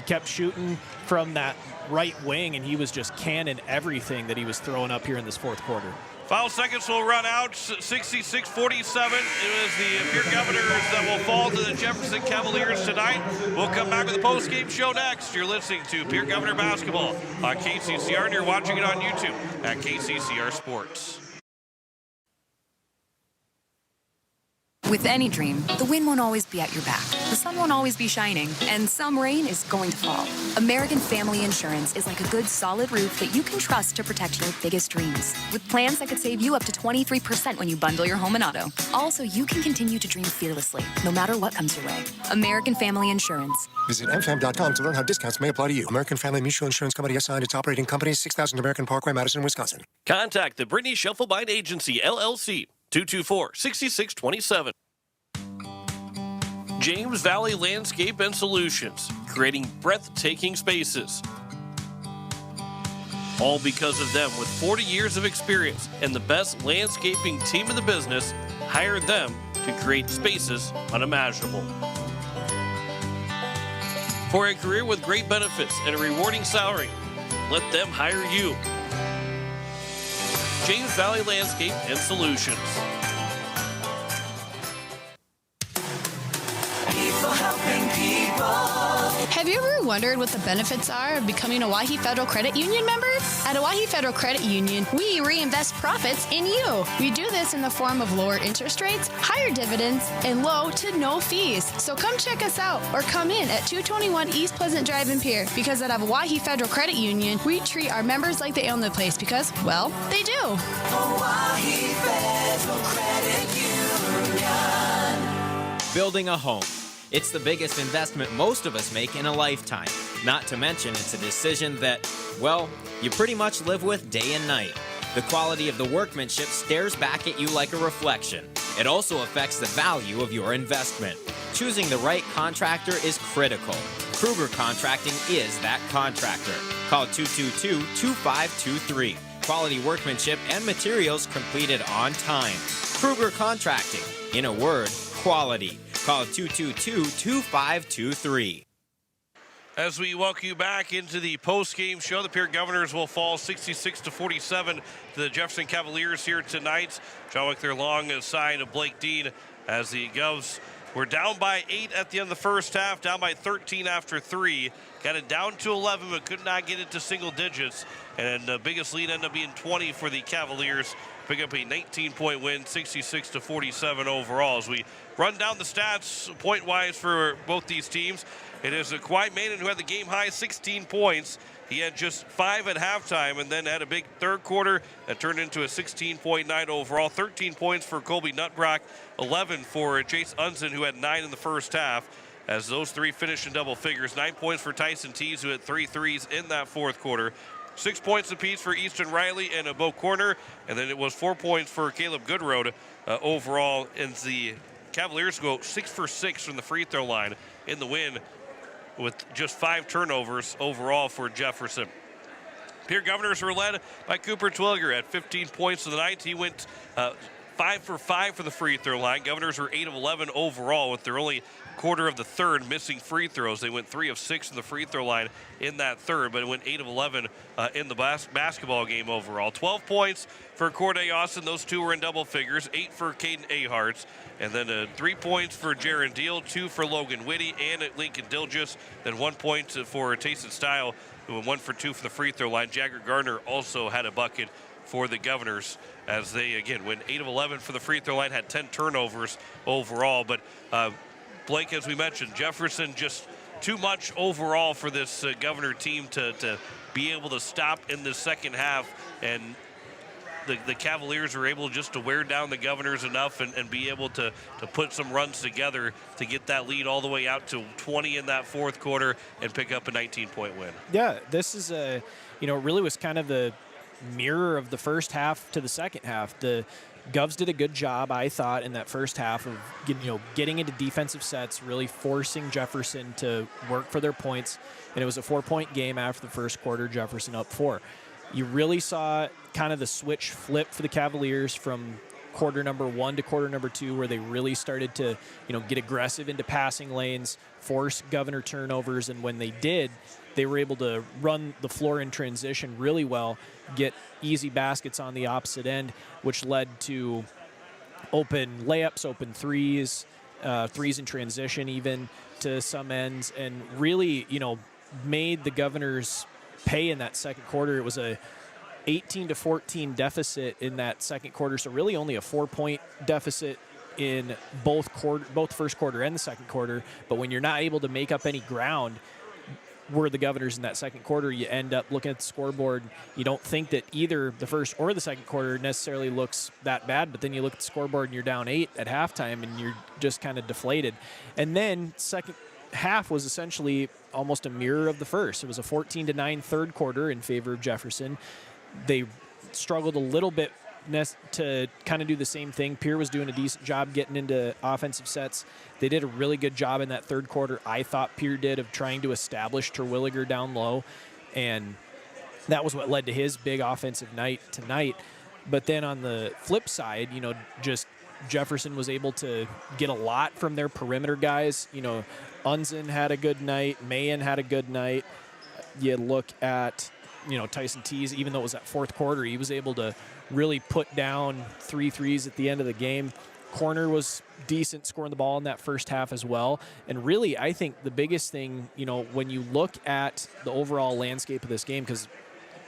P: kept shooting from that right wing, and he was just canning everything that he was throwing up here in this fourth quarter.
B: Final seconds will run out, 66-47. It was the Pierre Governors that will fall to the Jefferson Cavaliers tonight. We'll come back with the post-game show next. You're listening to Pierre Governor Basketball on KCCR, and you're watching it on YouTube at KCCR Sports.
J: With any dream, the wind won't always be at your back. The sun won't always be shining, and some rain is going to fall. American Family Insurance is like a good, solid roof that you can trust to protect your biggest dreams. With plans that could save you up to 23% when you bundle your home and auto. Also, you can continue to dream fearlessly, no matter what comes your way. American Family Insurance.
K: Visit mfam.com to learn how discounts may apply to you. American Family Mutual Insurance Company SI and its operating company, 6000 American Parkway, Madison, Wisconsin.
B: Contact the Brittany Shufflebind Agency, LLC, 224-6627. James Valley Landscape and Solutions, creating breathtaking spaces. All because of them, with 40 years of experience and the best landscaping team in the business, hired them to create spaces unimaginable. For a career with great benefits and a rewarding salary, let them hire you. James Valley Landscape and Solutions.
H: People helping people.
I: Have you ever wondered what the benefits are of becoming a Owyhee Federal Credit Union member? At Owyhee Federal Credit Union, we reinvest profits in you. We do this in the form of lower interest rates, higher dividends, and low to no fees. So come check us out or come in at 221 East Pleasant Drive in Pierre, because at Owyhee Federal Credit Union, we treat our members like they own the place because, well, they do.
H: Owyhee Federal Credit Union.
L: Building a home. It's the biggest investment most of us make in a lifetime. Not to mention, it's a decision that, well, you pretty much live with day and night. The quality of the workmanship stares back at you like a reflection. It also affects the value of your investment. Choosing the right contractor is critical. Kruger Contracting is that contractor. Call 222-2523. Quality workmanship and materials completed on time. Kruger Contracting. In a word, quality. Call 222-2523.
B: As we welcome you back into the post-game show, the Pierre Governors will fall 66-47 to the Jefferson Cavaliers here tonight. John Wickler long aside of Blake Dean, as the Govs were down by 8 at the end of the first half, down by 13 after 3. got it down to 11, but could not get it to single digits. And the biggest lead ended up being 20 for the Cavaliers. Pick up a 19-point win, 66-47 overall. As we run down the stats point-wise for both these teams, it is Kawhi Manon who had the game-high 16 points. He had just 5 at halftime and then had a big third quarter that turned into a 16-point night overall. 13 points for Colby Nutbrock, 11 for Chase Unson, who had 9 in the first half. As those three finished in double figures. 9 points for Tyson Tees, who had 3 threes in that fourth quarter. 6 points apiece for Easton Riley and a Bo Corner. And then it was 4 points for Caleb Goodroad overall. And the Cavaliers go 6 for 6 from the free throw line in the win, with just 5 turnovers overall for Jefferson. Pierre Governors were led by Cooper Twilliger at 15 points of the night. He went 5 for 5 from the free throw line. Governors were 8 of 11 overall, with their only quarter of the third missing free throws. They went 3 of 6 from the free throw line in that third, but it went 8 of 11 in the basketball game overall. 12 points for Corday Austin. Those two were in double figures. 8 for Caden Aharts. And then 3 points for Jaron Deal, 2 for Logan Whitty and Lincoln Dilgis. Then 1 point for Tayson Style, who went 1 for 2 from the free throw line. Jagger Gardner also had a bucket for the Governors, as they, again, went 8 of 11 for the free throw line, had 10 turnovers overall. But Blake, as we mentioned, Jefferson just too much overall for this Governor team to be able to stop in the second half. And the Cavaliers were able just to wear down the Governors enough and be able to put some runs together to get that lead all the way out to 20 in that fourth quarter and pick up a 19-point win.
P: Yeah, this is really was kind of the mirror of the first half to the second half. The Govs did a good job, I thought, in that first half of getting into defensive sets, really forcing Jefferson to work for their points. And it was a 4-point game after the first quarter, Jefferson up 4. You really saw kind of the switch flip for the Cavaliers from quarter number 1 to quarter number 2, where they really started to get aggressive into passing lanes, force Governor turnovers, and when they did, they were able to run the floor in transition really well, get easy baskets on the opposite end, which led to open layups, open threes, threes in transition even to some ends, and really, made the Governors pay in that second quarter. It was a 18-14 deficit in that second quarter, so really only a 4-point deficit in both first quarter and the second quarter. But when you're not able to make up any ground, were the Governors in that second quarter, you end up looking at the scoreboard. You don't think that either the first or the second quarter necessarily looks that bad, but then you look at the scoreboard and you're down 8 at halftime and you're just kind of deflated. And then second half was essentially almost a mirror of the first. It was a 14-9 third quarter in favor of Jefferson. They struggled a little bit to kind of do the same thing. Pierre was doing a decent job getting into offensive sets. They did a really good job in that third quarter, I thought Pierre did, of trying to establish Terwilliger down low, and that was what led to his big offensive night tonight. But then on the flip side, just Jefferson was able to get a lot from their perimeter guys. Unzen had a good night. Mahan had a good night. You look at Tyson Tees, even though it was that fourth quarter, he was able to really put down 3 threes at the end of the game. Corner was decent scoring the ball in that first half as well. And really, I think the biggest thing, when you look at the overall landscape of this game, because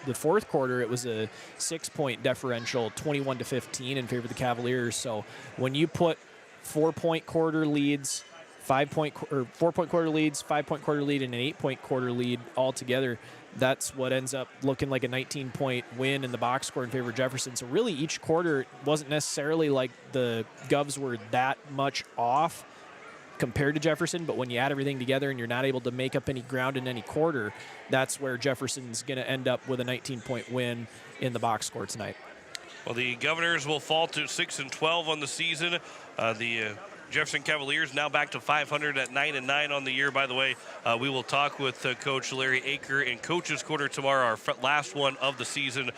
P: the fourth quarter, it was a 6-point differential, 21-15 in favor of the Cavaliers. So when you put 4-point quarter leads, 4-point quarter leads, 5-point quarter lead, and an 8-point quarter lead all together, that's what ends up looking like a 19-point win in the box score in favor of Jefferson. So really each quarter wasn't necessarily like the Govs were that much off compared to Jefferson, but when you add everything together and you're not able to make up any ground in any quarter, that's where Jefferson's going to end up with a 19-point win in the box score tonight.
B: Well, the Governors will fall to 6-12 on the season. The Jefferson Cavaliers now back to 500 at 9-9 on the year. By the way, we will talk with Coach Larry Aker in Coach's Corner tomorrow, our last one of the season,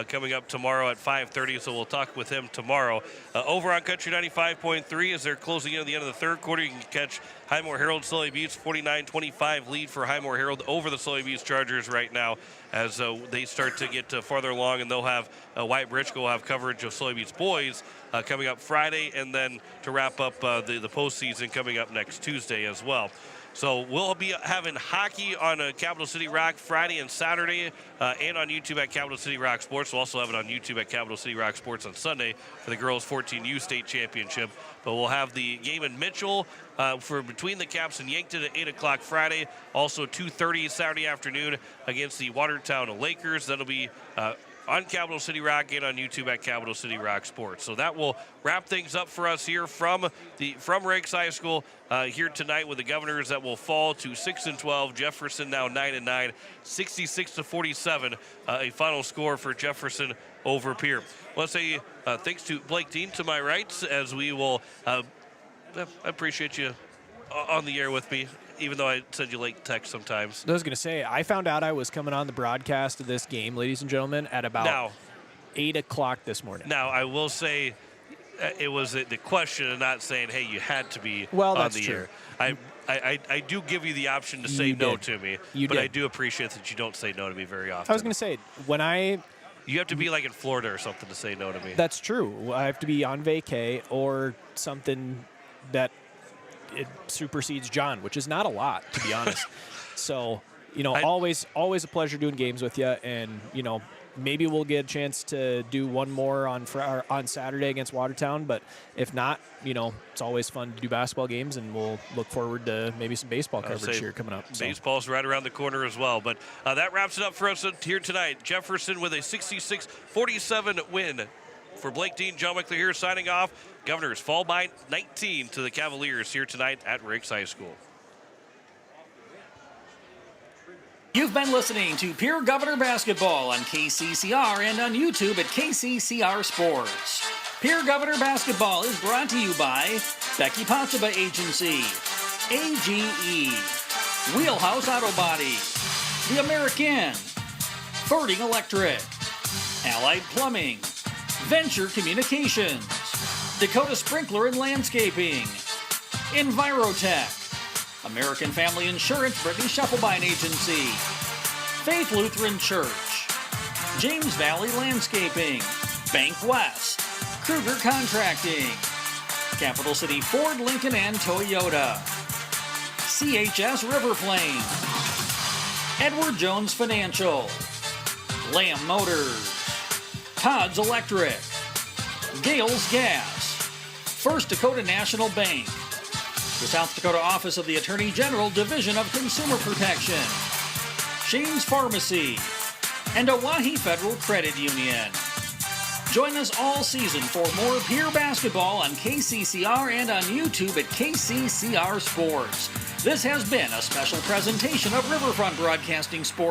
B: coming up tomorrow at 5:30. So we'll talk with him tomorrow. Over on Country 95.3, as they're closing in at the end of the third quarter, you can catch Highmore Herald Sully Buttes 49-25 lead for Highmore Herald over the Sully Buttes Chargers right now, as they start to get farther along, and they'll have Wyatt Britchko will have coverage of Sully Buttes boys coming up Friday, and then to wrap up the postseason coming up next Tuesday as well. So we'll be having hockey on Capital City Rock Friday and Saturday, and on YouTube at Capital City Rock Sports. We'll also have it on YouTube at Capital City Rock Sports on Sunday for the girls 14U state championship. But we'll have the game in Mitchell for between the Caps and Yankton at 8 o'clock Friday. Also 2:30 Saturday afternoon against the Watertown Lakers. That'll be on Capital City Rock and on YouTube at Capital City Rock Sports. So that will wrap things up for us here from Riggs High School here tonight with the Governors that will fall to 6-12. Jefferson now 9-9, 66-47, a final score for Jefferson over Pierre. Let's say thanks to Blake Dean to my right, as we will. I appreciate you on the air with me, even though I said you like text sometimes.
P: I was going to say, I found out I was coming on the broadcast of this game, ladies and gentlemen, at about 8 o'clock this morning.
B: Now, I will say it was the question of not saying, hey, you had to be
P: well,
B: on
P: that's
B: the
P: true.
B: air. I do give you the option to say no to me, but I do appreciate that you don't say no to me very often.
P: I was going to say,
B: you have to be like in Florida or something to say no to me.
P: That's true. I have to be on vacay or something that it supersedes John, which is not a lot, to be honest. So, always a pleasure doing games with you, and maybe we'll get a chance to do one more on Saturday against Watertown. But if not, it's always fun to do basketball games, and we'll look forward to maybe some baseball coverage here coming up.
B: Baseball's right around the corner as well. But that wraps it up for us here tonight. Jefferson with a 66-47 win. For Blake Dean, John McClure here signing off. Governors fall by 19 to the Cavaliers here tonight at Riggs High School.
A: You've been listening to Pierre Governor Basketball on KCCR and on YouTube at KCCR Sports. Pierre Governor Basketball is brought to you by Becky Possiba Agency, AGE, Wheelhouse Auto Body, The American, Fording Electric, Allied Plumbing, Venture Communications, Dakota Sprinkler and Landscaping, Envirotech, American Family Insurance, Brittany Scheffelbein Agency, Faith Lutheran Church, James Valley Landscaping, Bank West, Kruger Contracting, Capital City Ford, Lincoln, and Toyota, CHS River Plains, Edward Jones Financial, Lamb Motors, Todd's Electric, Gales Gas, First Dakota National Bank, the South Dakota Office of the Attorney General, Division of Consumer Protection, Shane's Pharmacy, and Owyhee Federal Credit Union. Join us all season for more Pierre basketball on KCCR and on YouTube at KCCR Sports. This has been a special presentation of Riverfront Broadcasting Sports.